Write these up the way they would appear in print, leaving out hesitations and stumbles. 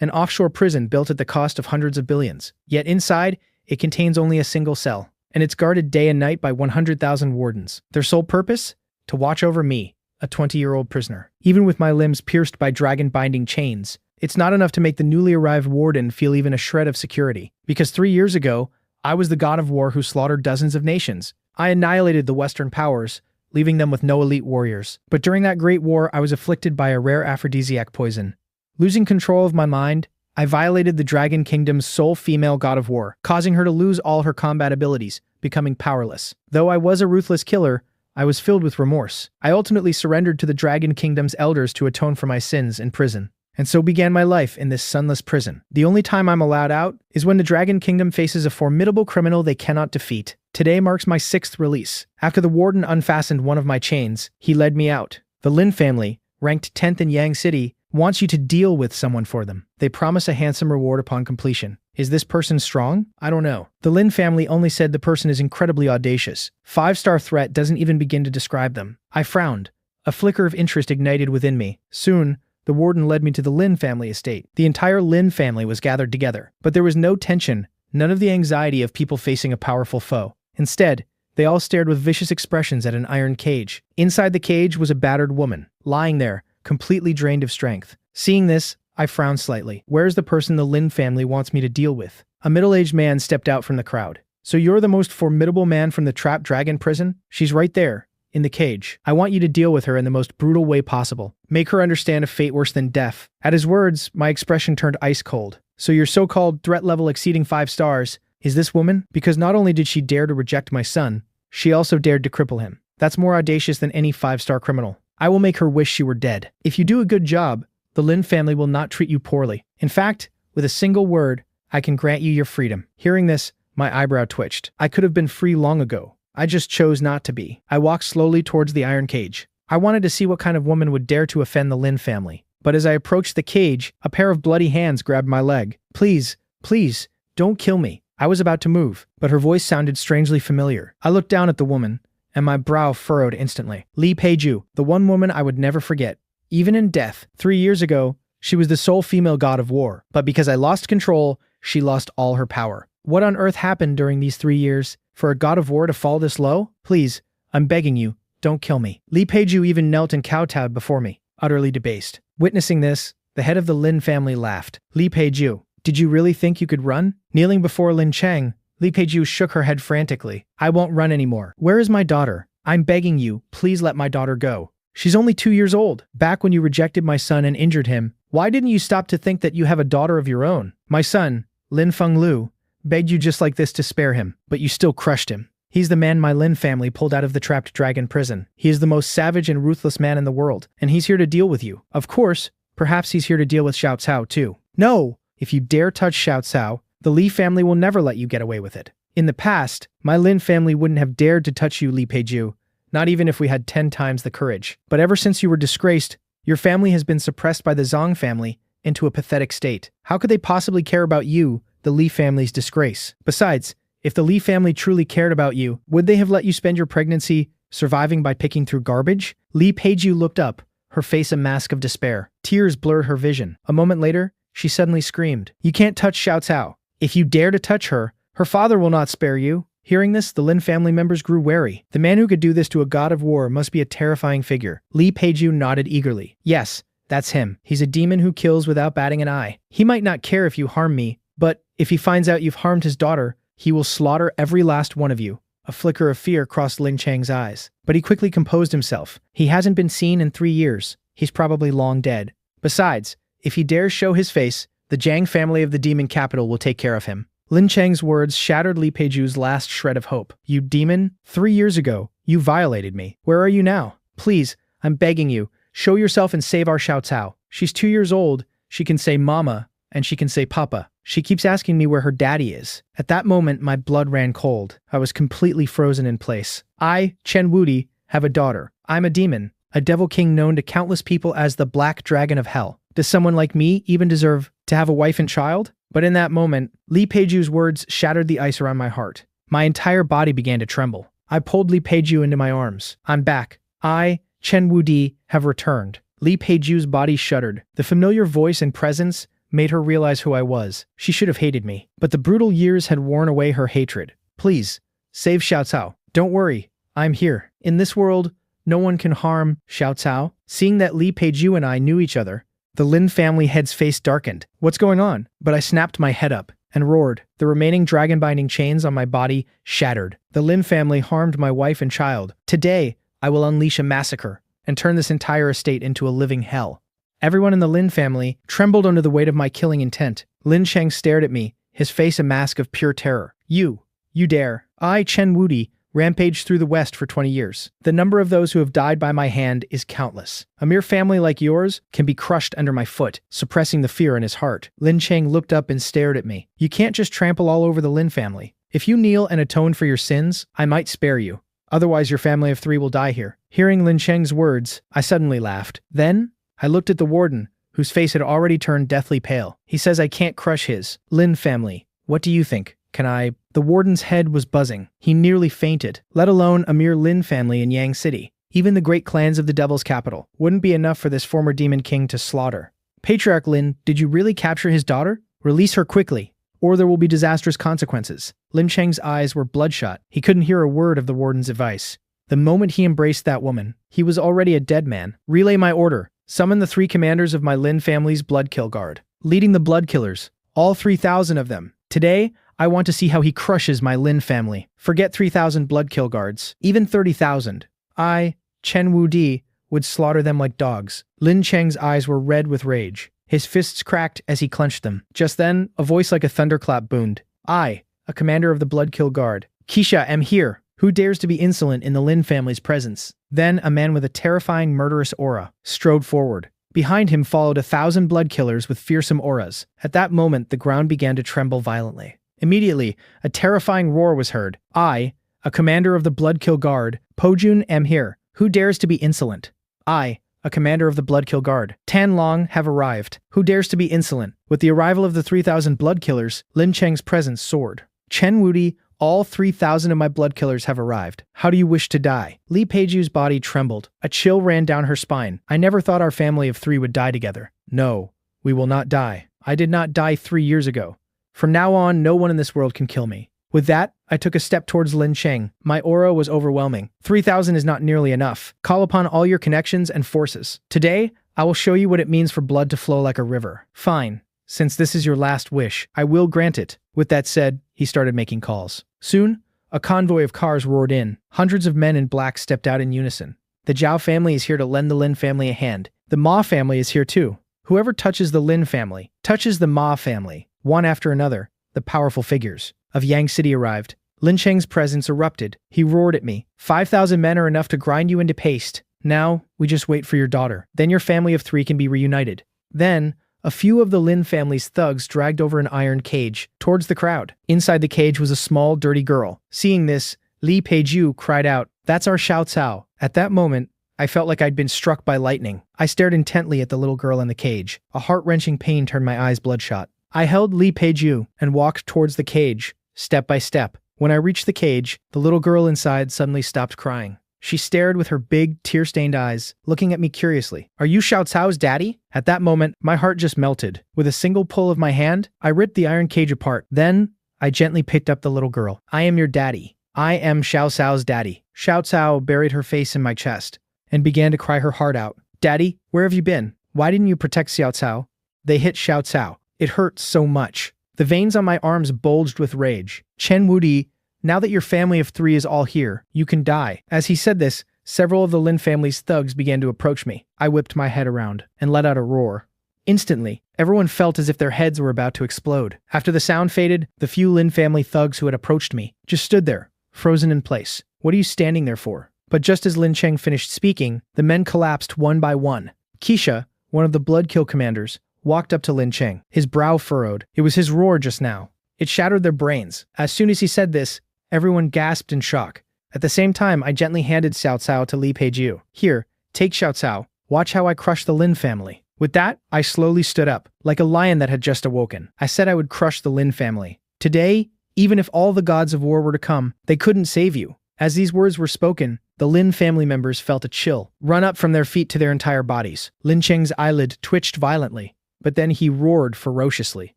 an offshore prison built at the cost of hundreds of billions. Yet inside, it contains only a single cell, and it's guarded day and night by 100,000 wardens. Their sole purpose? To watch over me, a 20-year-old prisoner. Even with my limbs pierced by dragon-binding chains, it's not enough to make the newly arrived warden feel even a shred of security. Because 3 years ago, I was the god of war who slaughtered dozens of nations. I annihilated the Western powers, leaving them with no elite warriors. But during that great war, I was afflicted by a rare aphrodisiac poison. Losing control of my mind, I violated the Dragon Kingdom's sole female god of war, causing her to lose all her combat abilities, becoming powerless. Though I was a ruthless killer, I was filled with remorse. I ultimately surrendered to the Dragon Kingdom's elders to atone for my sins in prison. And so began my life in this sunless prison. The only time I'm allowed out is when the Dragon Kingdom faces a formidable criminal they cannot defeat. Today marks my 6th release. After the warden unfastened one of my chains, he led me out. The Lin family, ranked 10th in Yang City, wants you to deal with someone for them. They promise a handsome reward upon completion. Is this person strong? I don't know. The Lin family only said the person is incredibly audacious. 5-star threat doesn't even begin to describe them. I frowned. A flicker of interest ignited within me. Soon, the warden led me to the Lin family estate. The entire Lin family was gathered together, but there was no tension, none of the anxiety of people facing a powerful foe. Instead, they all stared with vicious expressions at an iron cage. Inside the cage was a battered woman, lying there, completely drained of strength. Seeing this, I frowned slightly. Where's the person the Lin family wants me to deal with? A middle-aged man stepped out from the crowd. So you're the most formidable man from the trapped dragon prison? She's right there, in the cage. I want you to deal with her in the most brutal way possible. Make her understand a fate worse than death. At his words, my expression turned ice cold. So your so-called threat level exceeding 5 stars is this woman? Because not only did she dare to reject my son, she also dared to cripple him. That's more audacious than any 5-star criminal. I will make her wish she were dead. If you do a good job, the Lin family will not treat you poorly. In fact, with a single word, I can grant you your freedom. Hearing this, my eyebrow twitched. I could have been free long ago. I just chose not to be. I walked slowly towards the iron cage. I wanted to see what kind of woman would dare to offend the Lin family. But as I approached the cage, a pair of bloody hands grabbed my leg. Please, please, don't kill me. I was about to move, but her voice sounded strangely familiar. I looked down at the woman, and my brow furrowed instantly. Li Peiju, the one woman I would never forget. Even in death, 3 years ago, she was the sole female god of war. But because I lost control, she lost all her power. What on earth happened during these 3 years for a god of war to fall this low? Please, I'm begging you, don't kill me. Li Peiju even knelt and kowtowed before me, utterly debased. Witnessing this, the head of the Lin family laughed. Li Peiju, did you really think you could run? Kneeling before Lin Cheng, Li Peiju shook her head frantically. I won't run anymore. Where is my daughter? I'm begging you, please let my daughter go. She's only 2 years old. Back when you rejected my son and injured him, why didn't you stop to think that you have a daughter of your own? My son, Lin Fenglu, begged you just like this to spare him, but you still crushed him. He's the man my Lin family pulled out of the trapped dragon prison. He is the most savage and ruthless man in the world, and he's here to deal with you. Of course, perhaps he's here to deal with Xiao Cao too. No! If you dare touch Xiao Cao, the Li family will never let you get away with it. In the past, my Lin family wouldn't have dared to touch you, Li Peiju, not even if we had 10 times the courage. But ever since you were disgraced, your family has been suppressed by the Zhang family into a pathetic state. How could they possibly care about you, the Li family's disgrace? Besides, if the Li family truly cared about you, would they have let you spend your pregnancy surviving by picking through garbage? Li Peiju looked up, her face a mask of despair. Tears blurred her vision. A moment later, she suddenly screamed, "You can't touch Xiao Cao. If you dare to touch her, her father will not spare you." Hearing this, the Lin family members grew wary. The man who could do this to a god of war must be a terrifying figure. Li Peiju nodded eagerly. Yes, that's him. He's a demon who kills without batting an eye. He might not care if you harm me, but if he finds out you've harmed his daughter, he will slaughter every last one of you. A flicker of fear crossed Lin Cheng's eyes, but he quickly composed himself. He hasn't been seen in 3 years. He's probably long dead. Besides, if he dares show his face, the Jiang family of the demon capital will take care of him. Lin Cheng's words shattered Li Peiju's last shred of hope. You demon, 3 years ago, you violated me. Where are you now? Please, I'm begging you, show yourself and save our Xiao Cao. She's 2 years old, she can say mama, and she can say papa. She keeps asking me where her daddy is. At that moment, my blood ran cold. I was completely frozen in place. I, Chen Wudi, have a daughter. I'm a demon, a devil king known to countless people as the Black Dragon of Hell. Does someone like me even deserve to have a wife and child? But in that moment, Li Peiju's words shattered the ice around my heart. My entire body began to tremble. I pulled Li Peiju into my arms. I'm back. I, Chen Wudi, have returned. Li Peiju's body shuddered. The familiar voice and presence made her realize who I was. She should have hated me, but the brutal years had worn away her hatred. Please, save Xiao Cao. Don't worry, I'm here. In this world, no one can harm Xiao Cao. Seeing that Li Peiju and I knew each other, the Lin family head's face darkened. What's going on? But I snapped my head up and roared. The remaining dragon-binding chains on my body shattered. The Lin family harmed my wife and child. Today, I will unleash a massacre and turn this entire estate into a living hell. Everyone in the Lin family trembled under the weight of my killing intent. Lin Cheng stared at me, his face a mask of pure terror. You dare. I, Chen Wudi, rampaged through the West for 20 years. The number of those who have died by my hand is countless. A mere family like yours can be crushed under my foot, suppressing the fear in his heart. Lin Cheng looked up and stared at me. You can't just trample all over the Lin family. If you kneel and atone for your sins, I might spare you. Otherwise, your family of 3 will die here. Hearing Lin Cheng's words, I suddenly laughed. Then, I looked at the warden, whose face had already turned deathly pale. He says I can't crush his Lin family. What do you think? Can I? The warden's head was buzzing. He nearly fainted, let alone a mere Lin family in Yang City. Even the great clans of the Devil's capital wouldn't be enough for this former demon king to slaughter. Patriarch Lin, did you really capture his daughter? Release her quickly, or there will be disastrous consequences. Lin Cheng's eyes were bloodshot. He couldn't hear a word of the warden's advice. The moment he embraced that woman, he was already a dead man. Relay my order. Summon the 3 commanders of my Lin family's Bloodkill Guard, leading the Bloodkillers, all 3,000 of them. Today, I want to see how he crushes my Lin family. Forget 3,000 Bloodkill Guards, even 30,000. I, Chen Wudi, would slaughter them like dogs. Lin Cheng's eyes were red with rage. His fists cracked as he clenched them. Just then, a voice like a thunderclap boomed. I, a commander of the Bloodkill Guard, Keisha, am here. Who dares to be insolent in the Lin family's presence? Then a man with a terrifying murderous aura strode forward. Behind him followed 1,000 blood killers with fearsome auras. At that moment, the ground began to tremble violently. Immediately, a terrifying roar was heard. I, a commander of the Bloodkill Guard, Pojun, am here. Who dares to be insolent? I, a commander of the Bloodkill Guard, Tan Long, have arrived. Who dares to be insolent? With the arrival of the 3,000 blood killers, Lin Cheng's presence soared. Chen Wudi, all 3,000 of my blood killers have arrived. How do you wish to die? Li Peiju's body trembled. A chill ran down her spine. I never thought our family of 3 would die together. No, we will not die. I did not die 3 years ago. From now on, no one in this world can kill me. With that, I took a step towards Lin Cheng. My aura was overwhelming. 3,000 is not nearly enough. Call upon all your connections and forces. Today, I will show you what it means for blood to flow like a river. Fine. Since this is your last wish, I will grant it. With that said, he started making calls. Soon, a convoy of cars roared in. Hundreds of men in black stepped out in unison. The Zhao family is here to lend the Lin family a hand. The Ma family is here too. Whoever touches the Lin family, touches the Ma family. One after another, the powerful figures of Yang City arrived. Lin Cheng's presence erupted. He roared at me. 5,000 men are enough to grind you into paste. Now, we just wait for your daughter. Then your family of 3 can be reunited. Then, a few of the Lin family's thugs dragged over an iron cage towards the crowd. Inside the cage was a small, dirty girl. Seeing this, Li Peiju cried out, "That's our Xiao Cao." At that moment, I felt like I'd been struck by lightning. I stared intently at the little girl in the cage. A heart-wrenching pain turned my eyes bloodshot. I held Li Peiju and walked towards the cage, step by step. When I reached the cage, the little girl inside suddenly stopped crying. She stared with her big, tear-stained eyes, looking at me curiously. "Are you Xiao Cao's daddy?" At that moment, my heart just melted. With a single pull of my hand, I ripped the iron cage apart. Then, I gently picked up the little girl. "I am your daddy. I am Xiao Cao's daddy." Xiao Cao buried her face in my chest and began to cry her heart out. "Daddy, where have you been? Why didn't you protect Xiao Cao?" They hit Xiao Cao. It hurt so much. The veins on my arms bulged with rage. "Chen Wudi, now that your family of 3 is all here, you can die." As he said this, several of the Lin family's thugs began to approach me. I whipped my head around and let out a roar. Instantly, everyone felt as if their heads were about to explode. After the sound faded, the few Lin family thugs who had approached me just stood there, frozen in place. "What are you standing there for?" But just as Lin Cheng finished speaking, the men collapsed one by one. Keisha, one of the Bloodkill commanders, walked up to Lin Cheng, his brow furrowed. It was his roar just now. It shattered their brains. As soon as he said this, everyone gasped in shock. At the same time, I gently handed Xiao Cao to Li Peiju. "Here, take Xiao Cao. Watch how I crush the Lin family." With that, I slowly stood up, like a lion that had just awoken. I said I would crush the Lin family. Today, even if all the gods of war were to come, they couldn't save you. As these words were spoken, the Lin family members felt a chill run up from their feet to their entire bodies. Lin Cheng's eyelid twitched violently. but then he roared ferociously.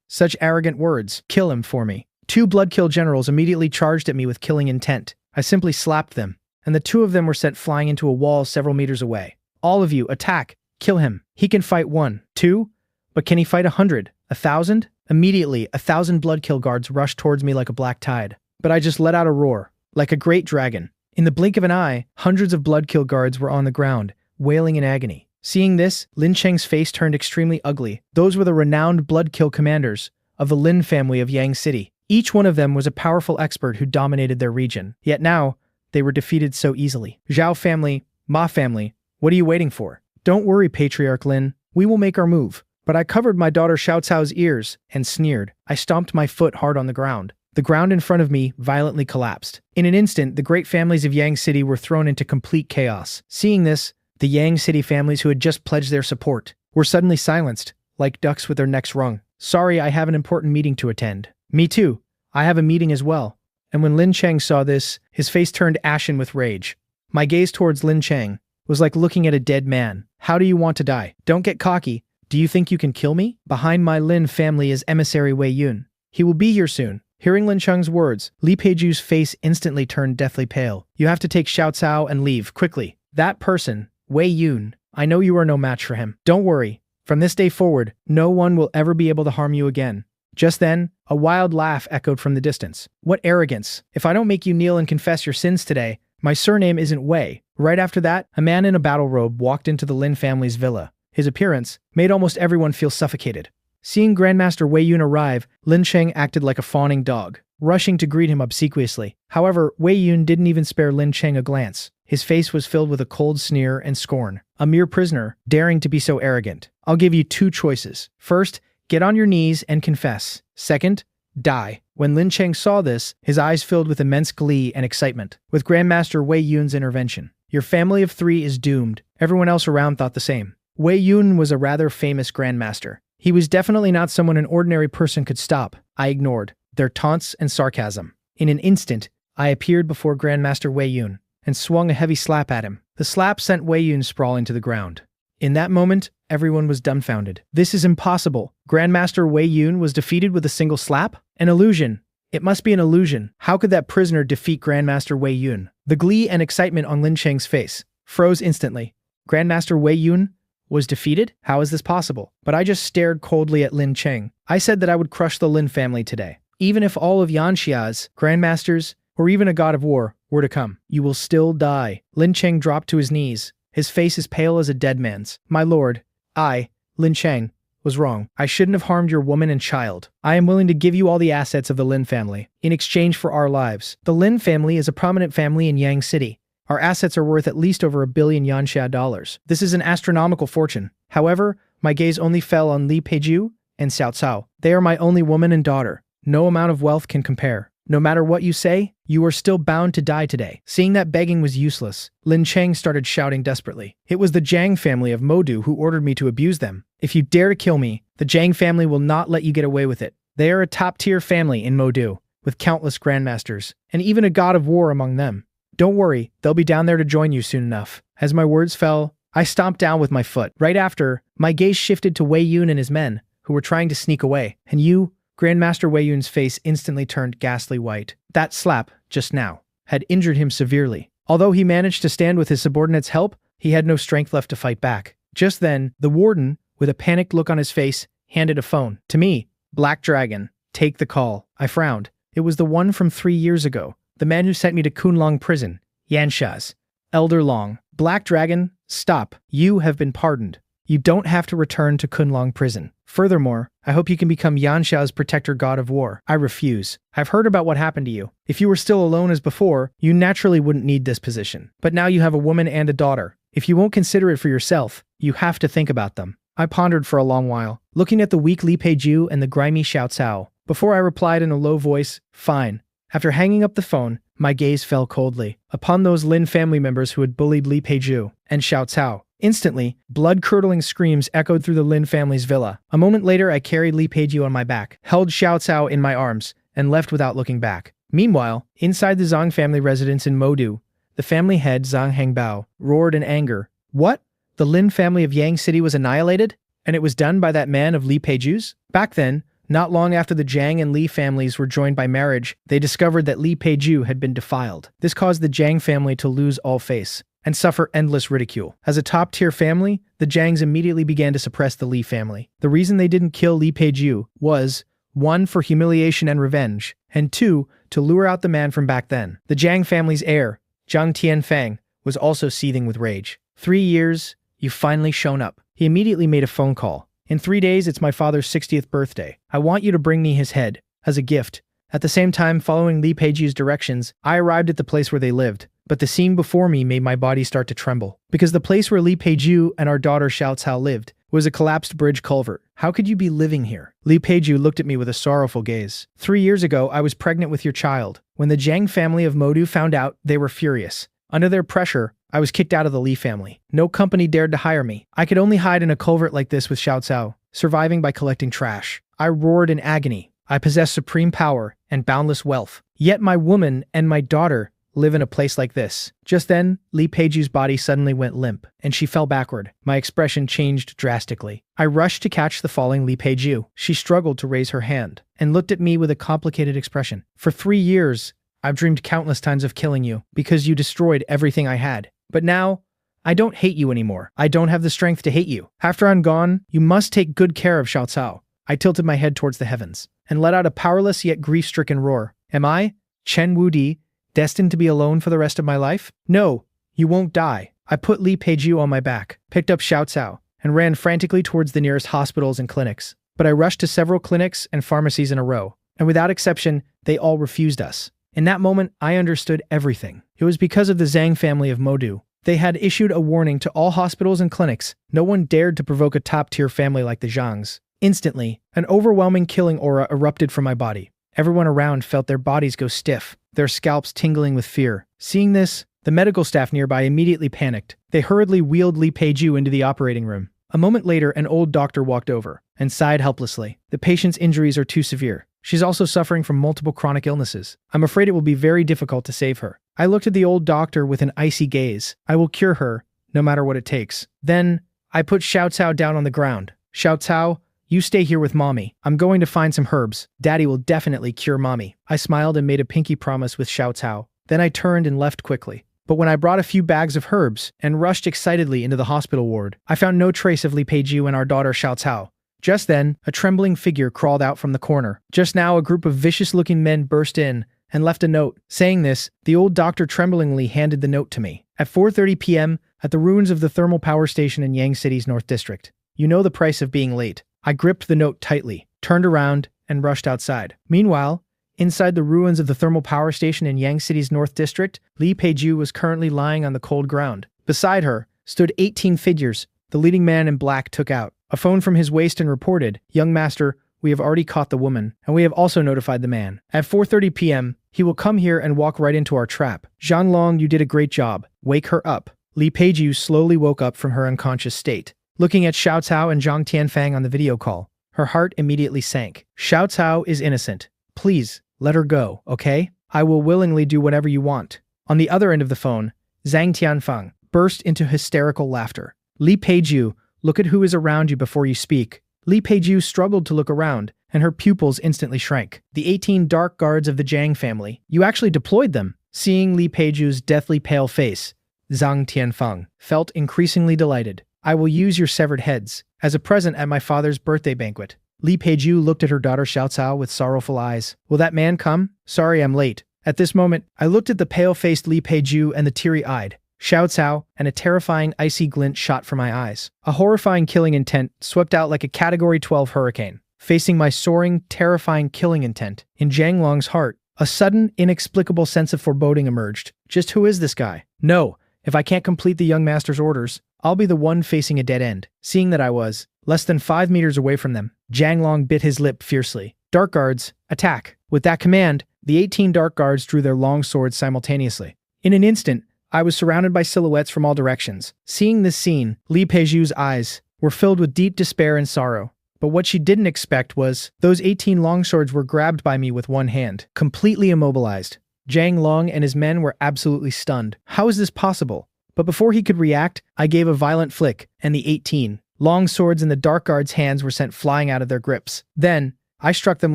Such arrogant words. Kill him for me. Two Bloodkill generals immediately charged at me with killing intent. I simply slapped them, and the two of them were sent flying into a wall several meters away. All of you, attack. Kill him. He can fight 1, 2, but can he fight 100, 1,000? Immediately, 1,000 Bloodkill guards rushed towards me like a black tide. But I just let out a roar, like a great dragon. In the blink of an eye, hundreds of Bloodkill guards were on the ground, wailing in agony. Seeing this, Lin Cheng's face turned extremely ugly. Those were the renowned Bloodkill commanders of the Lin family of Yang City. Each one of them was a powerful expert who dominated their region. Yet now, they were defeated so easily. Zhao family, Ma family, what are you waiting for? Don't worry, Patriarch Lin. We will make our move. But I covered my daughter Xiao Cao's ears and sneered. I stomped my foot hard on the ground. The ground in front of me violently collapsed. In an instant, the great families of Yang City were thrown into complete chaos. Seeing this, the Yang City families who had just pledged their support were suddenly silenced, like ducks with their necks wrung. Sorry, I have an important meeting to attend. Me too. I have a meeting as well. And when Lin Cheng saw this, his face turned ashen with rage. My gaze towards Lin Cheng was like looking at a dead man. How do you want to die? Don't get cocky. Do you think you can kill me? Behind my Lin family is emissary Wei Yun. He will be here soon. Hearing Lin Cheng's words, Li Peiju's face instantly turned deathly pale. You have to take Xiao Cao and leave, quickly. That person, Wei Yun, I know you are no match for him. Don't worry. From this day forward, no one will ever be able to harm you again. Just then, a wild laugh echoed from the distance. What arrogance. If I don't make you kneel and confess your sins today, my surname isn't Wei. Right after that, a man in a battle robe walked into the Lin family's villa. His appearance made almost everyone feel suffocated. Seeing Grandmaster Wei Yun arrive, Lin Cheng acted like a fawning dog, rushing to greet him obsequiously. However, Wei Yun didn't even spare Lin Cheng a glance. His face was filled with a cold sneer and scorn. A mere prisoner, daring to be so arrogant. I'll give you two choices. First, get on your knees and confess. Second, die. When Lin Cheng saw this, his eyes filled with immense glee and excitement. With Grandmaster Wei Yun's intervention, your family of 3 is doomed. Everyone else around thought the same. Wei Yun was a rather famous grandmaster. He was definitely not someone an ordinary person could stop. I ignored their taunts and sarcasm. In an instant, I appeared before Grandmaster Wei Yun and swung a heavy slap at him. The slap sent Wei Yun sprawling to the ground. In that moment, everyone was dumbfounded. This is impossible. Grandmaster Wei Yun was defeated with a single slap? An illusion. It must be an illusion. How could that prisoner defeat Grandmaster Wei Yun? The glee and excitement on Lin Cheng's face froze instantly. Grandmaster Wei Yun was defeated? How is this possible? But I just stared coldly at Lin Cheng. I said that I would crush the Lin family today. Even if all of Yanxia's grandmasters, or even a god of war, were to come, you will still die. Lin Cheng dropped to his knees, his face as pale as a dead man's. My lord, I, Lin Cheng, was wrong. I shouldn't have harmed your woman and child. I am willing to give you all the assets of the Lin family, in exchange for our lives. The Lin family is a prominent family in Yang City. Our assets are worth at least over $1 billion Yanxia dollars. This is an astronomical fortune. However, my gaze only fell on Li Peiju and Xiao Cao. They are my only woman and daughter. No amount of wealth can compare. No matter what you say, you are still bound to die today. Seeing that begging was useless, Lin Cheng started shouting desperately. It was the Jiang family of Modu who ordered me to abuse them. If you dare to kill me, the Jiang family will not let you get away with it. They are a top-tier family in Modu, with countless grandmasters, and even a god of war among them. Don't worry, they'll be down there to join you soon enough. As my words fell, I stomped down with my foot. Right after, my gaze shifted to Wei Yun and his men, who were trying to sneak away. And you, Grandmaster Wei Yun's face instantly turned ghastly white. That slap, just now, had injured him severely. Although he managed to stand with his subordinates' help, he had no strength left to fight back. Just then, the warden, with a panicked look on his face, handed a phone. To me, Black Dragon, take the call. I frowned. It was the one from 3 years ago. The man who sent me to Kunlong prison, Yanxia's. Elder Long. Black Dragon, stop. You have been pardoned. You don't have to return to Kunlong prison. Furthermore, I hope you can become Yanxia's protector god of war. I refuse. I've heard about what happened to you. If you were still alone as before, you naturally wouldn't need this position. But now you have a woman and a daughter. If you won't consider it for yourself, you have to think about them. I pondered for a long while, looking at the weak Li Peiju and the grimy Xiao Cao. Before I replied in a low voice, fine. After hanging up the phone, my gaze fell coldly upon those Lin family members who had bullied Li Peiju and Xiao Cao. Instantly, blood-curdling screams echoed through the Lin family's villa. A moment later, I carried Li Peiju on my back, held Xiao Cao in my arms, and left without looking back. Meanwhile, inside the Zhang family residence in Modu, the family head Zhang Hengbao roared in anger. What? The Lin family of Yang City was annihilated? And it was done by that man of Li Peiju's? Back then, not long after the Jiang and Li families were joined by marriage, they discovered that Li Peiju had been defiled. This caused the Jiang family to lose all face and suffer endless ridicule. As a top-tier family, the Jiangs immediately began to suppress the Li family. The reason they didn't kill Li Peiju was 1. For humiliation and revenge, and 2. To lure out the man from back then. The Jiang family's heir, Zhang Tianfang, was also seething with rage. 3 years, you've finally shown up. He immediately made a phone call. In 3 days, it's my father's 60th birthday. I want you to bring me his head, as a gift. At the same time, following Li Peiju's directions, I arrived at the place where they lived. But the scene before me made my body start to tremble. Because the place where Li Peiju and our daughter Xiao Cao lived was a collapsed bridge culvert. How could you be living here? Li Peiju looked at me with a sorrowful gaze. 3 years ago, I was pregnant with your child. When the Jiang family of Modu found out, they were furious. Under their pressure, I was kicked out of the Li family. No company dared to hire me. I could only hide in a culvert like this with Xiao Cao, surviving by collecting trash. I roared in agony. I possess supreme power and boundless wealth. Yet my woman and my daughter live in a place like this. Just then, Li Peiju's body suddenly went limp, and she fell backward. My expression changed drastically. I rushed to catch the falling Li Peiju. She struggled to raise her hand, and looked at me with a complicated expression. For 3 years, I've dreamed countless times of killing you, because you destroyed everything I had. But now, I don't hate you anymore. I don't have the strength to hate you. After I'm gone, you must take good care of Xiao Cao. I tilted my head towards the heavens, and let out a powerless yet grief-stricken roar. Am I, Chen Wudi, destined to be alone for the rest of my life? No, you won't die. I put Li Peiju on my back, picked up Xiao Cao, and ran frantically towards the nearest hospitals and clinics. But I rushed to several clinics and pharmacies in a row, and without exception, they all refused us. In that moment, I understood everything. It was because of the Zhang family of Modu. They had issued a warning to all hospitals and clinics. No one dared to provoke a top-tier family like the Zhangs. Instantly, an overwhelming killing aura erupted from my body. Everyone around felt their bodies go stiff, their scalps tingling with fear. Seeing this, the medical staff nearby immediately panicked. They hurriedly wheeled Li Peiju into the operating room. A moment later, an old doctor walked over and sighed helplessly. The patient's injuries are too severe. She's also suffering from multiple chronic illnesses. I'm afraid it will be very difficult to save her. I looked at the old doctor with an icy gaze. I will cure her, no matter what it takes. Then, I put Xiao Cao down on the ground. Xiao Cao, you stay here with Mommy. I'm going to find some herbs. Daddy will definitely cure Mommy. I smiled and made a pinky promise with Xiao Cao. Then I turned and left quickly. But when I brought a few bags of herbs and rushed excitedly into the hospital ward, I found no trace of Li Peiju and our daughter Xiao Cao. Just then, a trembling figure crawled out from the corner. Just now, a group of vicious-looking men burst in and left a note. Saying this, the old doctor tremblingly handed the note to me. At 4:30 p.m., at the ruins of the thermal power station in Yang City's North District. You know the price of being late. I gripped the note tightly, turned around, and rushed outside. Meanwhile, inside the ruins of the thermal power station in Yang City's North District, Li Peiju was currently lying on the cold ground. Beside her stood 18 figures. The leading man in black took out a phone from his waist and reported, "Young master, we have already caught the woman, and we have also notified the man. At 4:30 p.m., he will come here and walk right into our trap. Zhang Long, you did a great job. Wake her up." Li Peiju slowly woke up from her unconscious state. Looking at Xiao Cao and Zhang Tianfang on the video call, her heart immediately sank. Xiao Cao is innocent. Please, let her go, okay? I will willingly do whatever you want. On the other end of the phone, Zhang Tianfang burst into hysterical laughter. Li Peiju, look at who is around you before you speak. Li Peiju struggled to look around, and her pupils instantly shrank. The 18 dark guards of the Jiang family. You actually deployed them. Seeing Li Peiju's deathly pale face, Zhang Tianfang felt increasingly delighted. I will use your severed heads as a present at my father's birthday banquet. Li Peiju looked at her daughter Xiao Cao with sorrowful eyes. Will that man come? Sorry, I'm late. At this moment, I looked at the pale-faced Li Peiju and the teary-eyed Xiao Cao, and a terrifying icy glint shot from my eyes. A horrifying killing intent swept out like a Category 12 hurricane. Facing my soaring, terrifying killing intent, in Zhang Long's heart, a sudden, inexplicable sense of foreboding emerged. Just who is this guy? No, if I can't complete the young master's orders, I'll be the one facing a dead end. Seeing that I was less than 5 meters away from them, Zhang Long bit his lip fiercely. Dark guards, attack. With that command, the 18 dark guards drew their long swords simultaneously. In an instant, I was surrounded by silhouettes from all directions. Seeing this scene, Li Peiju's eyes were filled with deep despair and sorrow. But what she didn't expect was, those 18 longswords were grabbed by me with one hand, completely immobilized. Zhang Long and his men were absolutely stunned. How is this possible? But before he could react, I gave a violent flick, and the 18 Long swords in the dark guards' hands were sent flying out of their grips. Then, I struck them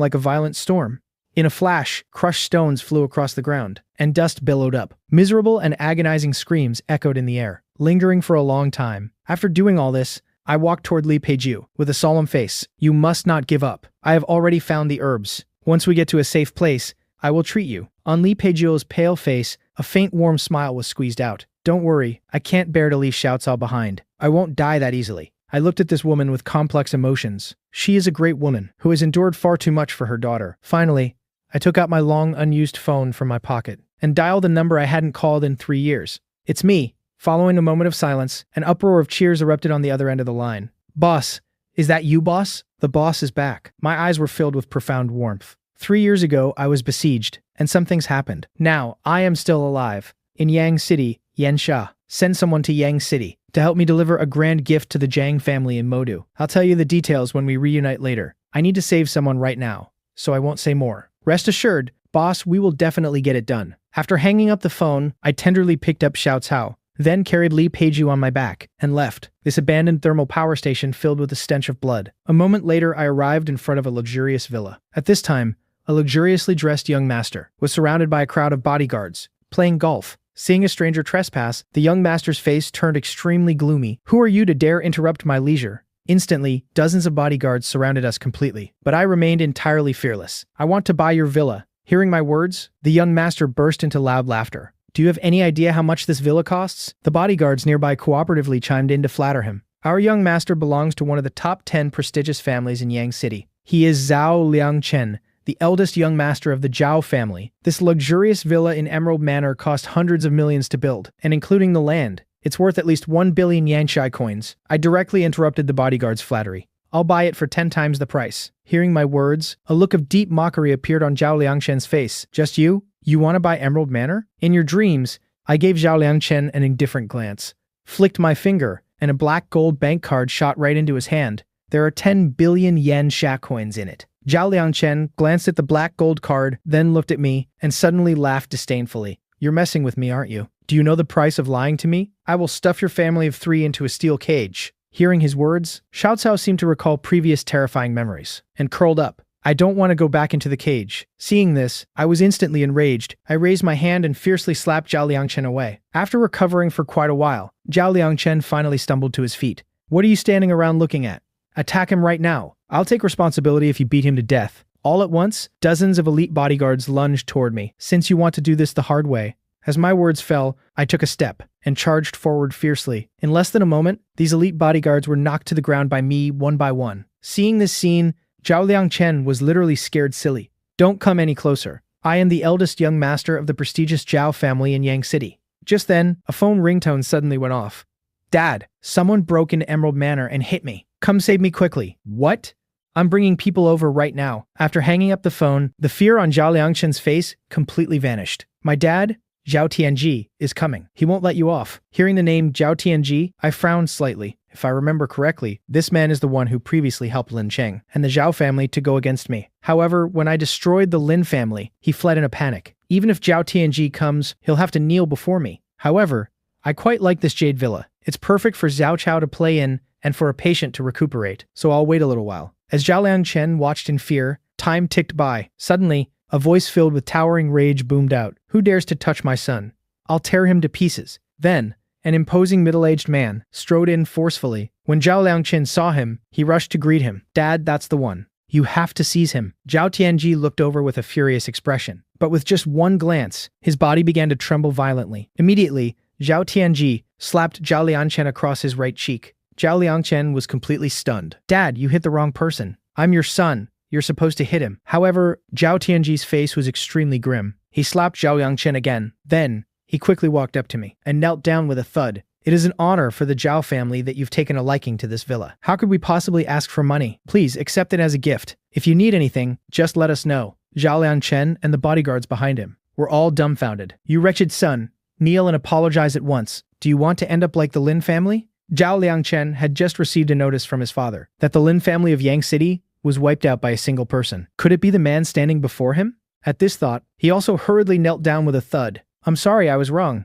like a violent storm. In a flash, crushed stones flew across the ground, and dust billowed up. Miserable and agonizing screams echoed in the air, lingering for a long time. After doing all this, I walked toward Li Peijiu with a solemn face. You must not give up. I have already found the herbs. Once we get to a safe place, I will treat you. On Li Peijiu's pale face, a faint warm smile was squeezed out. Don't worry, I can't bear to leave Xiao behind. I won't die that easily. I looked at this woman with complex emotions. She is a great woman who has endured far too much for her daughter. Finally, I took out my long unused phone from my pocket and dialed a number I hadn't called in 3 years. It's me. Following a moment of silence, an uproar of cheers erupted on the other end of the line. Boss, is that you, boss? The boss is back. My eyes were filled with profound warmth. 3 years ago, I was besieged, and some things happened. Now, I am still alive. In Yang City, Yansha. Send someone to Yang City to help me deliver a grand gift to the Jiang family in Modu. I'll tell you the details when we reunite later. I need to save someone right now, so I won't say more. Rest assured, boss, we will definitely get it done. After hanging up the phone, I tenderly picked up Xiao Cao, then carried Li Peijiu on my back, and left, this abandoned thermal power station filled with the stench of blood. A moment later, I arrived in front of a luxurious villa. At this time, a luxuriously dressed young master was surrounded by a crowd of bodyguards, playing golf. Seeing a stranger trespass, the young master's face turned extremely gloomy. Who are you to dare interrupt my leisure? Instantly, dozens of bodyguards surrounded us completely, but I remained entirely fearless. I want to buy your villa. Hearing my words, the young master burst into loud laughter. Do you have any idea how much this villa costs? The bodyguards nearby cooperatively chimed in to flatter him. Our young master belongs to one of the top 10 prestigious families in Yang City. He is Zhao Liangchen, the eldest young master of the Zhao family. This luxurious villa in Emerald Manor cost hundreds of millions to build, and including the land, it's worth at least 1 billion Yanshai coins. I directly interrupted the bodyguard's flattery. I'll buy it for 10 times the price. Hearing my words, a look of deep mockery appeared on Zhao Liangchen's face. Just you? You want to buy Emerald Manor? In your dreams, I gave Zhao Liangchen an indifferent glance, flicked my finger, and a black gold bank card shot right into his hand. There are 10 billion yen sha coins in it. Zhao Liangchen glanced at the black gold card, then looked at me, and suddenly laughed disdainfully. You're messing with me, aren't you? Do you know the price of lying to me? I will stuff your family of 3 into a steel cage. Hearing his words, Xiao Cao seemed to recall previous terrifying memories, and curled up. I don't want to go back into the cage. Seeing this, I was instantly enraged. I raised my hand and fiercely slapped Zhao Liangchen away. After recovering for quite a while, Zhao Liangchen finally stumbled to his feet. What are you standing around looking at? Attack him right now. I'll take responsibility if you beat him to death. All at once, dozens of elite bodyguards lunged toward me. Since you want to do this the hard way. As my words fell, I took a step and charged forward fiercely. In less than a moment, these elite bodyguards were knocked to the ground by me one by one. Seeing this scene, Zhao Liangchen was literally scared silly. Don't come any closer. I am the eldest young master of the prestigious Zhao family in Yang City. Just then, a phone ringtone suddenly went off. Dad, someone broke into Emerald Manor and hit me. Come save me quickly. What? I'm bringing people over right now. After hanging up the phone, the fear on Zhao Liangchen's face completely vanished. My dad, Zhao Tianji, is coming. He won't let you off. Hearing the name Zhao Tianji, I frowned slightly. If I remember correctly, this man is the one who previously helped Lin Cheng and the Zhao family to go against me. However, when I destroyed the Lin family, he fled in a panic. Even if Zhao Tianji comes, he'll have to kneel before me. However, I quite like this Jade Villa. It's perfect for Zhao Cao to play in and for a patient to recuperate, so I'll wait a little while. As Zhao Liangchen watched in fear, time ticked by. Suddenly, a voice filled with towering rage boomed out. Who dares to touch my son? I'll tear him to pieces. Then, an imposing middle-aged man strode in forcefully. When Zhao Liangchen saw him, he rushed to greet him. Dad, that's the one. You have to seize him. Zhao Tianji looked over with a furious expression. But with just one glance, his body began to tremble violently. Immediately, Zhao Tianji slapped Zhao Liangchen across his right cheek. Zhao Liangchen was completely stunned. Dad, you hit the wrong person. I'm your son. You're supposed to hit him. However, Zhao Tianji's face was extremely grim. He slapped Zhao Liangchen again. Then, he quickly walked up to me and knelt down with a thud. It is an honor for the Zhao family that you've taken a liking to this villa. How could we possibly ask for money? Please accept it as a gift. If you need anything, just let us know. Zhao Liangchen and the bodyguards behind him were all dumbfounded. You wretched son, kneel and apologize at once. Do you want to end up like the Lin family? Zhao Liangchen had just received a notice from his father that the Lin family of Yang City was wiped out by a single person. Could it be the man standing before him? At this thought, he also hurriedly knelt down with a thud. I'm sorry, I was wrong.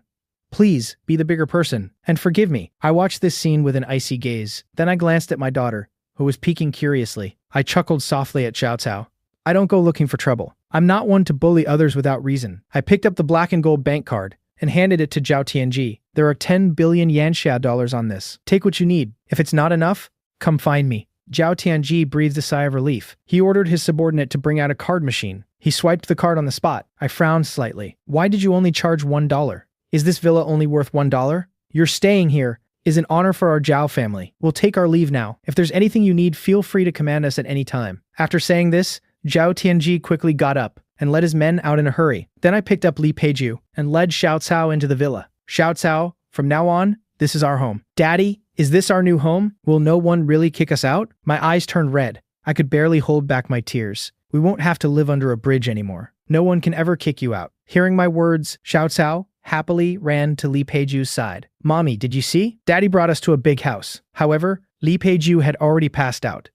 Please, be the bigger person, and forgive me. I watched this scene with an icy gaze. Then I glanced at my daughter, who was peeking curiously. I chuckled softly at Xiao Cao. I don't go looking for trouble. I'm not one to bully others without reason. I picked up the black and gold bank card and handed it to Zhao Tianji. There are 10 billion Yanxia dollars on this. Take what you need. If it's not enough, come find me. Zhao Tianji breathed a sigh of relief. He ordered his subordinate to bring out a card machine. He swiped the card on the spot. I frowned slightly. Why did you only charge $1? Is this villa only worth $1? You're staying here is an honor for our Zhao family. We'll take our leave now. If there's anything you need, feel free to command us at any time. After saying this, Zhao Tianji quickly got up and led his men out in a hurry. Then I picked up Li Peiju and led Xiao Cao into the villa. Xiao Cao, from now on, this is our home. Daddy, is this our new home? Will no one really kick us out? My eyes turned red. I could barely hold back my tears. We won't have to live under a bridge anymore. No one can ever kick you out. Hearing my words, Xiao Cao happily ran to Li Peiju's side. Mommy, did you see? Daddy brought us to a big house. However, Li Peiju had already passed out.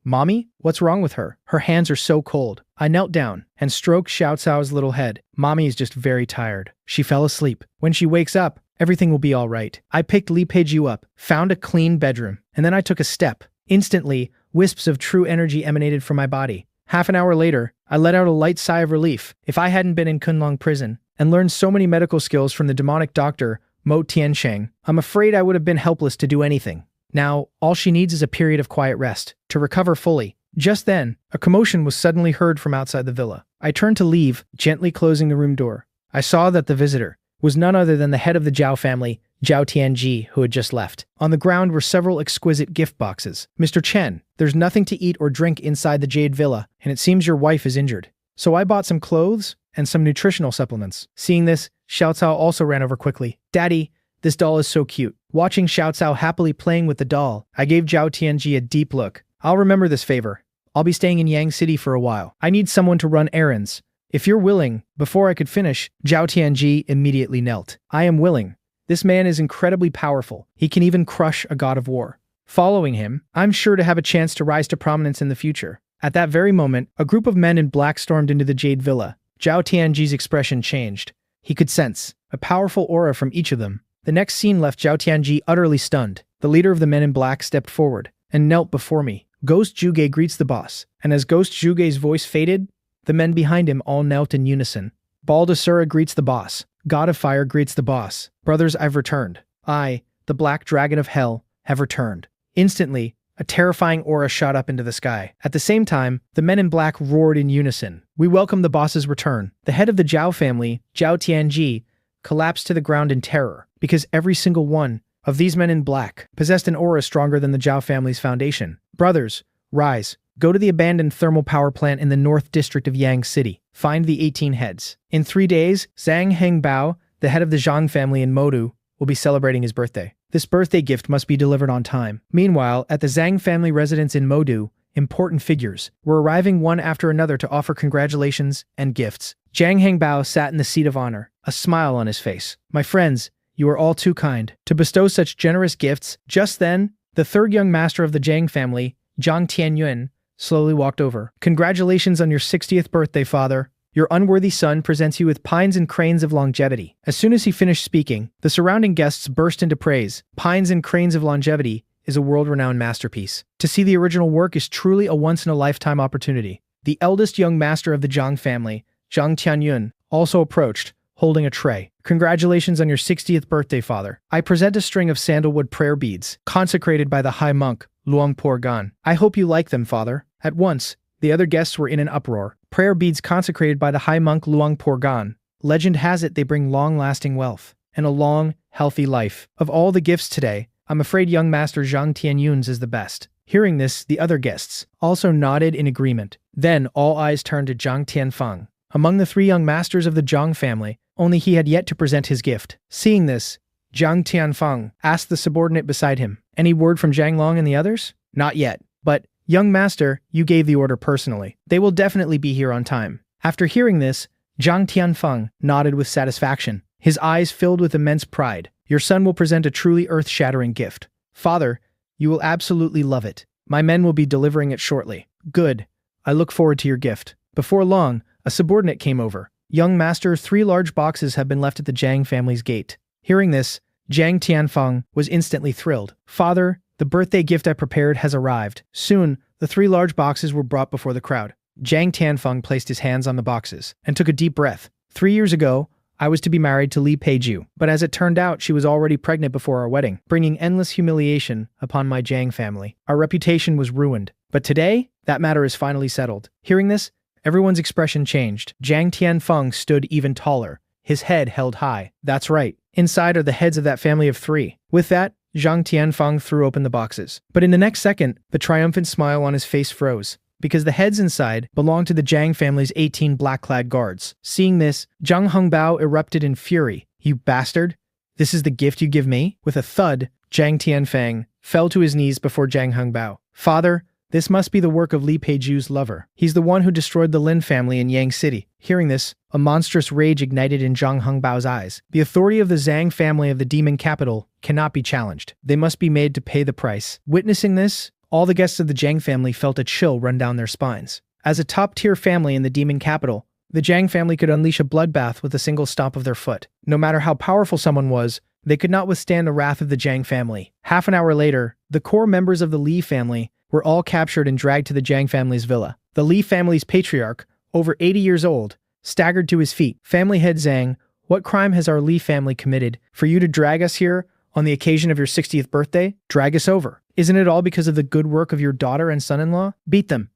Mommy? What's wrong with her? Her hands are so cold. I knelt down and stroked Xiao Cao's little head. Mommy is just very tired. She fell asleep. When she wakes up, everything will be all right. I picked Li Peiju up, found a clean bedroom, and then I took a step. Instantly, wisps of true energy emanated from my body. Half an hour later, I let out a light sigh of relief. If I hadn't been in Kunlong prison and learned so many medical skills from the demonic doctor, Mo Tiansheng, I'm afraid I would have been helpless to do anything. Now, all she needs is a period of quiet rest to recover fully. Just then, a commotion was suddenly heard from outside the villa. I turned to leave, gently closing the room door. I saw that the visitor was none other than the head of the Zhao family, Zhao Tianji, who had just left. On the ground were several exquisite gift boxes. Mr. Chen, there's nothing to eat or drink inside the Jade Villa, and it seems your wife is injured. So I bought some clothes and some nutritional supplements. Seeing this, Xiao Cao also ran over quickly. Daddy, this doll is so cute. Watching Xiao Cao happily playing with the doll, I gave Zhao Tianji a deep look. I'll remember this favor. I'll be staying in Yang City for a while. I need someone to run errands. If you're willing, before I could finish, Zhao Tianji immediately knelt. I am willing. This man is incredibly powerful. He can even crush a god of war. Following him, I'm sure to have a chance to rise to prominence in the future. At that very moment, a group of men in black stormed into the Jade Villa. Zhao Tianji's expression changed. He could sense a powerful aura from each of them. The next scene left Zhao Tianji utterly stunned. The leader of the men in black stepped forward and knelt before me. Ghost Zhuge greets the boss, and as Ghost Zhuge's voice faded, the men behind him all knelt in unison. Baldasura greets the boss. God of Fire greets the boss. Brothers, I've returned. I, the Black Dragon of Hell, have returned. Instantly, a terrifying aura shot up into the sky. At the same time, the men in black roared in unison. We welcome the boss's return. The head of the Zhao family, Zhao Tianji, collapsed to the ground in terror, because every single one of these men in black possessed an aura stronger than the Zhao family's foundation. Brothers, rise. Go to the abandoned thermal power plant in the North District of Yang City. Find the 18 heads. In 3 days, Zhang Hengbao, the head of the Zhang family in Modu, will be celebrating his birthday. This birthday gift must be delivered on time. Meanwhile, at the Zhang family residence in Modu, important figures were arriving one after another to offer congratulations and gifts. Zhang Hengbao sat in the seat of honor, a smile on his face. My friends, you are all too kind to bestow such generous gifts. Just then, the third young master of the Zhang family, Zhang Tianyun, slowly walked over. Congratulations on your 60th birthday, father. Your unworthy son presents you with pines and cranes of longevity. As soon as he finished speaking, the surrounding guests burst into praise. Pines and Cranes of Longevity is a world-renowned masterpiece. To see the original work is truly a once-in-a-lifetime opportunity. The eldest young master of the Zhang family, Zhang Tianyun, also approached, holding a tray. Congratulations on your 60th birthday, father. I present a string of sandalwood prayer beads, consecrated by the high monk, Luang Por Gan. I hope you like them, father. At once, the other guests were in an uproar. Prayer beads consecrated by the high monk Luang Por Gan. Legend has it they bring long-lasting wealth and a long, healthy life. Of all the gifts today, I'm afraid young master Zhang Tianyun's is the best. Hearing this, the other guests also nodded in agreement. Then all eyes turned to Zhang Tianfeng. Among the 3 young masters of the Zhang family, only he had yet to present his gift. Seeing this, Zhang Tianfeng asked the subordinate beside him, "Any word from Zhang Long and the others?" "Not yet, but young master, you gave the order personally. They will definitely be here on time." After hearing this, Zhang Tianfeng nodded with satisfaction. His eyes filled with immense pride. "Your son will present a truly earth-shattering gift. Father, you will absolutely love it. My men will be delivering it shortly." "Good. I look forward to your gift." Before long, a subordinate came over. "Young master, 3 large boxes have been left at the Zhang family's gate." Hearing this, Jiang Tianfeng was instantly thrilled. "Father, the birthday gift I prepared has arrived." Soon, the 3 large boxes were brought before the crowd. Jiang Tianfeng placed his hands on the boxes and took a deep breath. 3 years ago, I was to be married to Li Peiju, but as it turned out, she was already pregnant before our wedding, bringing endless humiliation upon my Jiang family. Our reputation was ruined. But today, that matter is finally settled. Hearing this, everyone's expression changed. Jiang Tianfeng stood even taller, his head held high. That's right. Inside are the heads of that family of 3. With that, Jiang Tianfeng threw open the boxes. But in the next second, the triumphant smile on his face froze, because the heads inside belonged to the Jiang family's 18 black-clad guards. Seeing this, Zhang Hongbao erupted in fury. "You bastard! This is the gift you give me?" With a thud, Jiang Tianfeng fell to his knees before Zhang Hongbao. "Father, this must be the work of Li Peiju's lover. He's the one who destroyed the Lin family in Yang City." Hearing this, a monstrous rage ignited in Zhang Hongbao's eyes. The authority of the Zhang family of the demon capital cannot be challenged. They must be made to pay the price. Witnessing this, all the guests of the Jiang family felt a chill run down their spines. As a top-tier family in the demon capital, the Jiang family could unleash a bloodbath with a single stomp of their foot. No matter how powerful someone was, they could not withstand the wrath of the Jiang family. Half an hour later, the core members of the Li family were all captured and dragged to the Jiang family's villa. The Li family's patriarch, over 80 years old, staggered to his feet. "Family head Zhang, what crime has our Li family committed for you to drag us here on the occasion of your 60th birthday? Drag us over. Isn't it all because of the good work of your daughter and son-in-law? Beat them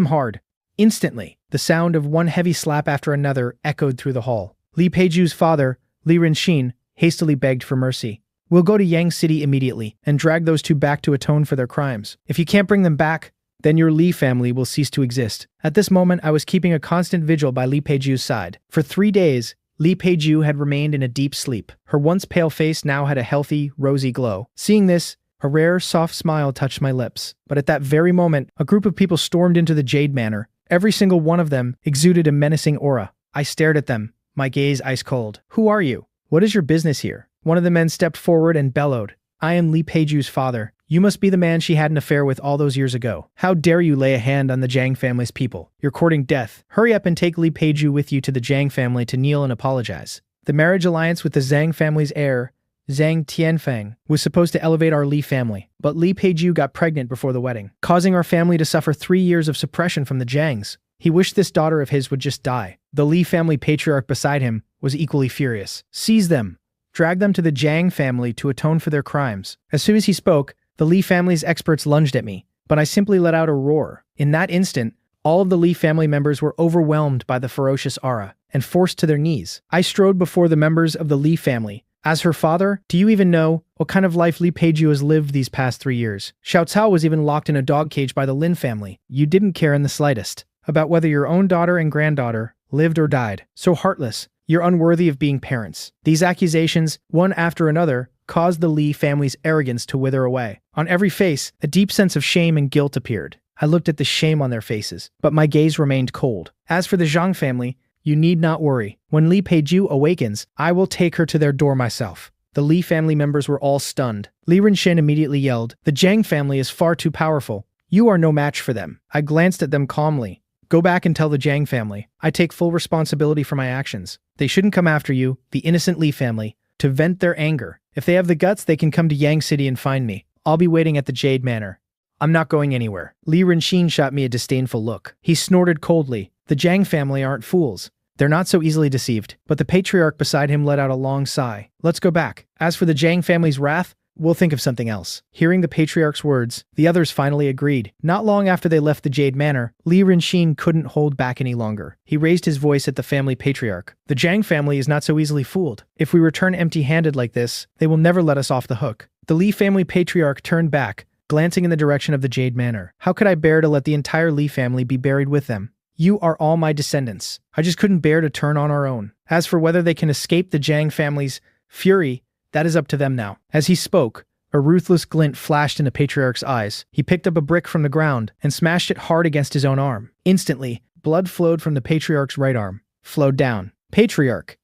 hard." Instantly, the sound of one heavy slap after another echoed through the hall. Li Peiju's father, Li Renxin, hastily begged for mercy. "We'll go to Yang City immediately and drag those 2 back to atone for their crimes. If you can't bring them back, then your Li family will cease to exist." At this moment, I was keeping a constant vigil by Li Peiju's side. For 3 days, Li Peiju had remained in a deep sleep. Her once pale face now had a healthy, rosy glow. Seeing this, a rare, soft smile touched my lips. But at that very moment, a group of people stormed into the Jade Manor. Every single one of them exuded a menacing aura. I stared at them, my gaze ice cold. "Who are you? What is your business here?" One of the men stepped forward and bellowed. "I am Li Peiju's father. You must be the man she had an affair with all those years ago. How dare you lay a hand on the Jiang family's people? You're courting death. Hurry up and take Li Peiju with you to the Jiang family to kneel and apologize." The marriage alliance with the Zhang family's heir, Zhang Tianfeng, was supposed to elevate our Li family, but Li Peiju got pregnant before the wedding, causing our family to suffer 3 years of suppression from the Jiangs. He wished this daughter of his would just die. The Li family patriarch beside him was equally furious. "Seize them. Drag them to the Jiang family to atone for their crimes." As soon as he spoke, the Li family's experts lunged at me, but I simply let out a roar. In that instant, all of the Li family members were overwhelmed by the ferocious aura and forced to their knees. I strode before the members of the Li family. "As her father, do you even know what kind of life Li Peiju has lived these past 3 years? Xiao Cao was even locked in a dog cage by the Lin family. You didn't care in the slightest about whether your own daughter and granddaughter lived or died. So heartless. You're unworthy of being parents." These accusations, one after another, caused the Li family's arrogance to wither away. On every face, a deep sense of shame and guilt appeared. I looked at the shame on their faces, but my gaze remained cold. As for the Zhang family, you need not worry. When Li Peiju awakens, I will take her to their door myself. The Li family members were all stunned. Li Renxin immediately yelled, "The Jiang family is far too powerful. You are no match for them." I glanced at them calmly. "Go back and tell the Jiang family. I take full responsibility for my actions. They shouldn't come after you, the innocent Li family, to vent their anger. If they have the guts, they can come to Yang City and find me. I'll be waiting at the Jade Manor. I'm not going anywhere." Li Renxin shot me a disdainful look. He snorted coldly. "The Jiang family aren't fools. They're not so easily deceived." But the patriarch beside him let out a long sigh. "Let's go back. As for the Jiang family's wrath, we'll think of something else." Hearing the patriarch's words, the others finally agreed. Not long after they left the Jade Manor, Li Renxin couldn't hold back any longer. He raised his voice at the family patriarch. "The Jiang family is not so easily fooled. If we return empty-handed like this, they will never let us off the hook." The Li family patriarch turned back, glancing in the direction of the Jade Manor. "How could I bear to let the entire Li family be buried with them? You are all my descendants. I just couldn't bear to turn on our own. As for whether they can escape the Jiang family's fury, that is up to them now." As he spoke, a ruthless glint flashed in the patriarch's eyes. He picked up a brick from the ground and smashed it hard against his own arm. Instantly, blood flowed from the patriarch's right arm, flowed down. "Patriarch,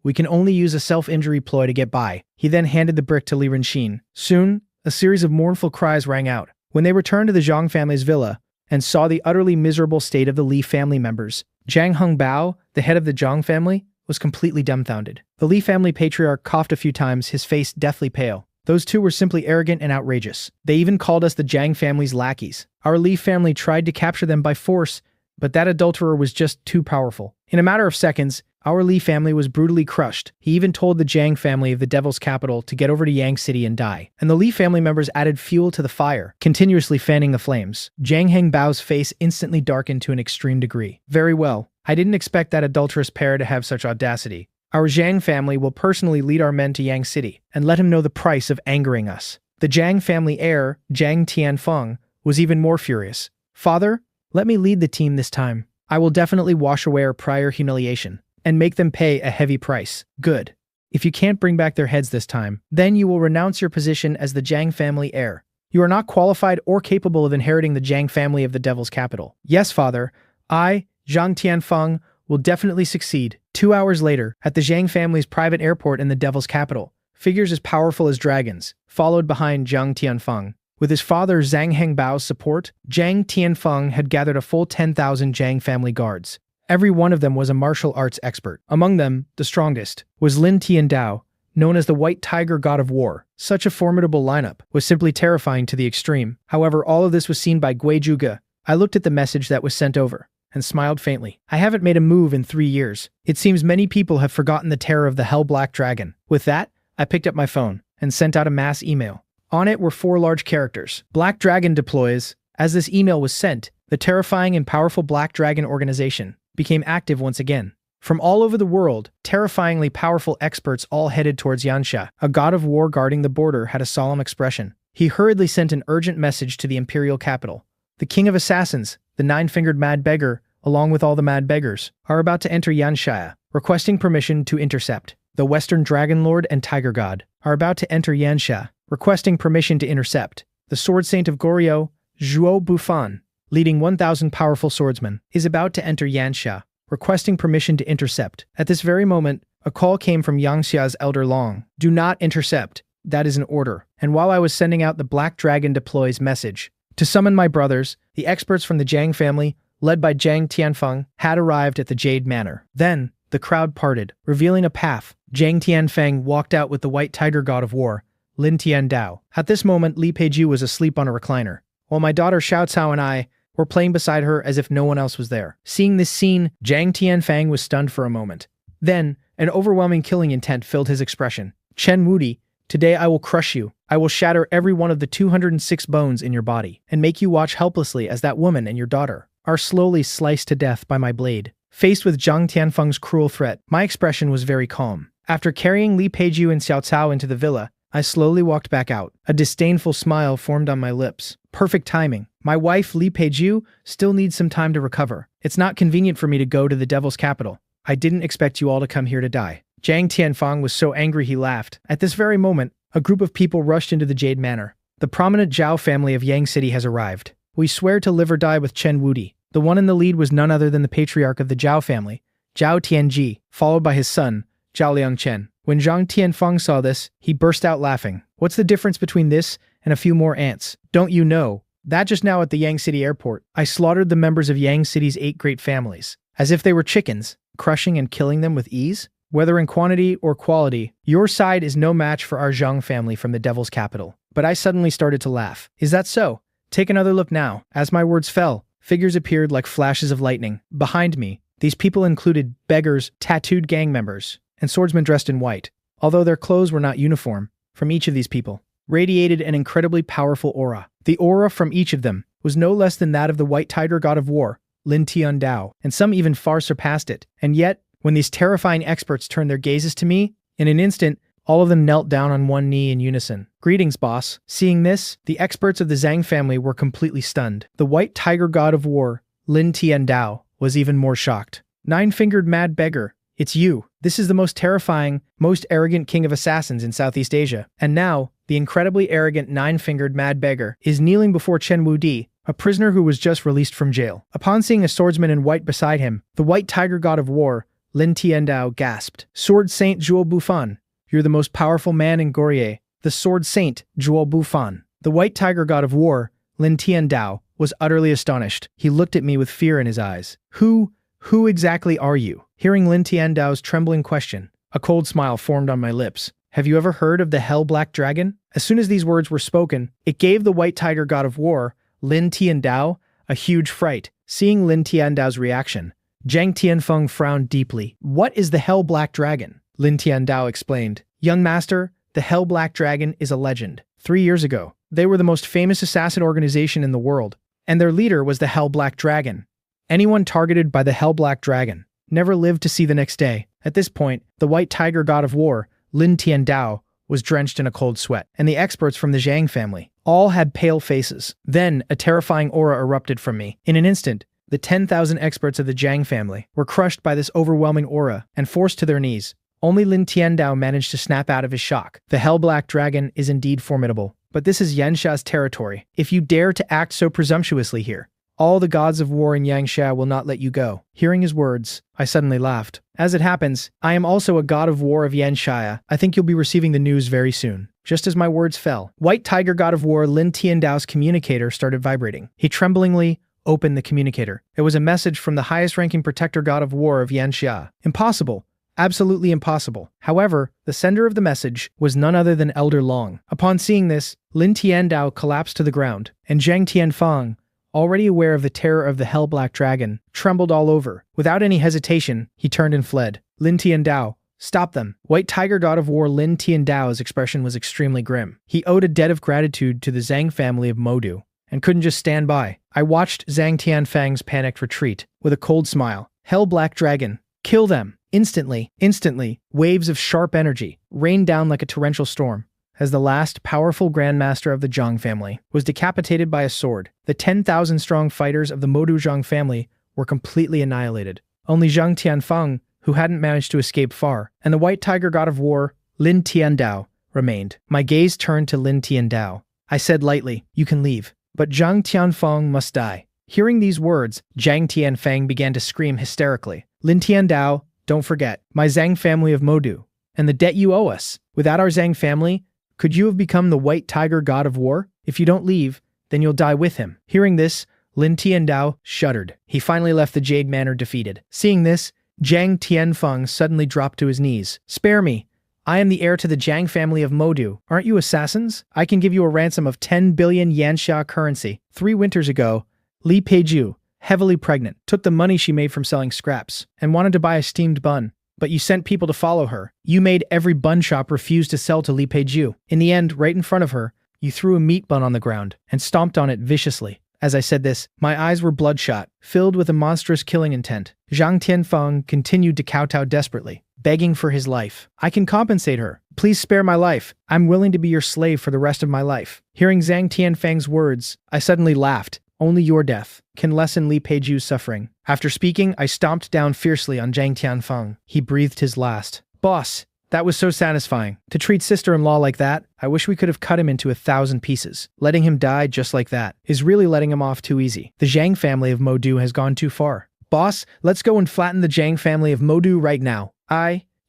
we can only use a self-injury ploy to get by." He then handed the brick to Li Renxin. Soon, a series of mournful cries rang out. When they returned to the Zhang family's villa and saw the utterly miserable state of the Li family members, Zhang Hongbao, the head of the Zhang family, was completely dumbfounded. The Li family patriarch coughed a few times, his face deathly pale. Those two were simply arrogant and outrageous. They even called us the Jiang family's lackeys. Our Li family tried to capture them by force, but that adulterer was just too powerful. In a matter of seconds, our Li family was brutally crushed. He even told the Jiang family of the Devil's capital to get over to Yang City and die. And the Li family members added fuel to the fire, continuously fanning the flames. Jiang Hengbao's face instantly darkened to an extreme degree. Very well. I didn't expect that adulterous pair to have such audacity. Our Jiang family will personally lead our men to Yang City and let him know the price of angering us. The Jiang family heir, Jiang Tianfeng, was even more furious. Father, let me lead the team this time. I will definitely wash away our prior humiliation and make them pay a heavy price. Good. If you can't bring back their heads this time, then you will renounce your position as the Jiang family heir. You are not qualified or capable of inheriting the Jiang family of the Devil's capital. Yes, father. I, Jiang Tianfeng, will definitely succeed. 2 hours later, at the Jiang family's private airport in the Devil's capital, figures as powerful as dragons, followed behind Jiang Tianfeng. With his father Zhang Hengbao's support, Jiang Tianfeng had gathered a full 10,000 Jiang family guards. Every one of them was a martial arts expert. Among them, the strongest, was Lin Tiandao, known as the White Tiger God of War. Such a formidable lineup was simply terrifying to the extreme. However, all of this was seen by Gui Zhuge. I looked at the message that was sent over and smiled faintly. I haven't made a move in 3 years. It seems many people have forgotten the terror of the Hell Black Dragon. With that, I picked up my phone and sent out a mass email. On it were 4 large characters. Black Dragon deploys. As this email was sent, the terrifying and powerful Black Dragon organization became active once again. From all over the world, terrifyingly powerful experts all headed towards Yansha. A god of war guarding the border had a solemn expression. He hurriedly sent an urgent message to the imperial capital. The king of assassins, the 9-fingered mad beggar, along with all the mad beggars, are about to enter Yanshia, requesting permission to intercept. The Western Dragon Lord and Tiger God are about to enter Yanxia, requesting permission to intercept. The Sword Saint of Goryeo, Zhuo Bufan, leading 1,000 powerful swordsmen, is about to enter Yanxia, requesting permission to intercept. At this very moment, a call came from Yangxia's Elder Long. Do not intercept. That is an order. And while I was sending out the Black Dragon deploys message to summon my brothers, the experts from the Jiang family, led by Jiang Tianfeng, had arrived at the Jade Manor. Then, the crowd parted, revealing a path. Jiang Tianfeng walked out with the White Tiger God of War, Lin Tiandao. At this moment, Li Peiju was asleep on a recliner, while my daughter Xiao Cao and I were playing beside her as if no one else was there. Seeing this scene, Jiang Tianfeng was stunned for a moment. Then, an overwhelming killing intent filled his expression. Chen Wudi, today I will crush you. I will shatter every one of the 206 bones in your body, and make you watch helplessly as that woman and your daughter are slowly sliced to death by my blade. Faced with Jiang Tianfeng's cruel threat, my expression was very calm. After carrying Li Peiju and Xiao Cao into the villa, I slowly walked back out. A disdainful smile formed on my lips. Perfect timing. My wife, Li Peiju, still needs some time to recover. It's not convenient for me to go to the Devil's capital. I didn't expect you all to come here to die. Jiang Tianfeng was so angry he laughed. At this very moment, a group of people rushed into the Jade Manor. The prominent Zhao family of Yang City has arrived. We swear to live or die with Chen Wudi. The one in the lead was none other than the patriarch of the Zhao family, Zhao Tianji, followed by his son, Zhao Liangchen. When Jiang Tianfeng saw this, he burst out laughing. What's the difference between this and a few more ants? Don't you know that just now at the Yang City airport, I slaughtered the members of Yang City's 8 great families, as if they were chickens, crushing and killing them with ease? Whether in quantity or quality, your side is no match for our Zhang family from the Devil's capital. But I suddenly started to laugh. Is that so? Take another look now. As my words fell, figures appeared like flashes of lightning. Behind me, these people included beggars, tattooed gang members, and swordsmen dressed in white. Although their clothes were not uniform, from each of these people radiated an incredibly powerful aura. The aura from each of them was no less than that of the White Tiger God of War, Lin Tiandao, and some even far surpassed it. And yet, when these terrifying experts turned their gazes to me, in an instant, all of them knelt down on one knee in unison. Greetings, boss. Seeing this, the experts of the Zhang family were completely stunned. The White Tiger God of War, Lin Tiandao, was even more shocked. 9-fingered mad beggar, it's you. This is the most terrifying, most arrogant king of assassins in Southeast Asia. And now, the incredibly arrogant 9-fingered mad beggar is kneeling before Chen Wudi, a prisoner who was just released from jail. Upon seeing a swordsman in white beside him, the White Tiger God of War, Lin Tiandao, gasped. Sword Saint Zhuo Bufan, you're the most powerful man in Goryeo. The Sword Saint Zhuo Bufan. The White Tiger God of War, Lin Tiandao, was utterly astonished. He looked at me with fear in his eyes. Who Who exactly are you? Hearing Lin Tiandao's trembling question, a cold smile formed on my lips. Have you ever heard of the Hell Black Dragon? As soon as these words were spoken, it gave the White Tiger God of War, Lin Tiandao, a huge fright. Seeing Lin Tiandao's reaction, Zhang Tianfeng frowned deeply. What is the Hell Black Dragon? Lin Tiandao explained. Young master, the Hell Black Dragon is a legend. 3 years ago, they were the most famous assassin organization in the world, and their leader was the Hell Black Dragon. Anyone targeted by the Hell Black Dragon never lived to see the next day. At this point, the White Tiger God of War, Lin Tiandao, was drenched in a cold sweat, and the experts from the Zhang family all had pale faces. Then, a terrifying aura erupted from me. In an instant, the 10,000 experts of the Zhang family were crushed by this overwhelming aura and forced to their knees. Only Lin Tiandao managed to snap out of his shock. The Hell Black Dragon is indeed formidable, but this is Yansha's territory. If you dare to act so presumptuously here, all the gods of war in Yangsha will not let you go. Hearing his words, I suddenly laughed. As it happens, I am also a god of war of Yanshaya. I think you'll be receiving the news very soon. Just as my words fell, White Tiger God of War Lin Tiandao's communicator started vibrating. He tremblingly opened the communicator. It was a message from the highest-ranking protector god of war of Yanxia. Impossible. Absolutely impossible. However, the sender of the message was none other than Elder Long. Upon seeing this, Lin Tiandao collapsed to the ground, and Zhang Tianfeng, already aware of the terror of the Hell Black Dragon, trembled all over. Without any hesitation, he turned and fled. Lin Tiandao, stop them. White Tiger God of War Lin Tiandao's expression was extremely grim. He owed a debt of gratitude to the Zhang family of Modu, and couldn't just stand by. I watched Zhang Tianfeng's panicked retreat with a cold smile. Hell Black Dragon, kill them. Instantly, waves of sharp energy rained down like a torrential storm. As the last powerful grandmaster of the Zhang family was decapitated by a sword, the 10,000-strong fighters of the Modu Zhang family were completely annihilated. Only Zhang Tianfeng, who hadn't managed to escape far, and the White Tiger God of War, Lin Tiandao, remained. My gaze turned to Lin Tiandao. I said lightly, you can leave, but Zhang Tianfeng must die. Hearing these words, Zhang Tianfeng began to scream hysterically. Lin Tiandao, don't forget, my Zhang family of Modu, and the debt you owe us. Without our Zhang family, could you have become the White Tiger God of War? If you don't leave, then you'll die with him. Hearing this, Lin Tiandao shuddered. He finally left the Jade Manor defeated. Seeing this, Zhang Tianfeng suddenly dropped to his knees. Spare me. I am the heir to the Zhang family of Modu. Aren't you assassins? I can give you a ransom of 10 billion Yanxia currency. 3 winters ago, Li Peiju, heavily pregnant, took the money she made from selling scraps and wanted to buy a steamed bun. But you sent people to follow her. You made every bun shop refuse to sell to Li Peiju. In the end, right in front of her, you threw a meat bun on the ground and stomped on it viciously. As I said this, my eyes were bloodshot, filled with a monstrous killing intent. Zhang Tianfeng continued to kowtow desperately, begging for his life. I can compensate her. Please spare my life. I'm willing to be your slave for the rest of my life. Hearing Zhang Tianfeng's words, I suddenly laughed. Only your death can lessen Li Peiju's suffering. After speaking, I stomped down fiercely on Zhang Tianfeng. He breathed his last. Boss, that was so satisfying. To treat sister-in-law like that, I wish we could have cut him into 1,000 pieces. Letting him die just like that is really letting him off too easy. The Zhang family of Modu has gone too far. Boss, let's go and flatten the Zhang family of Modu right now.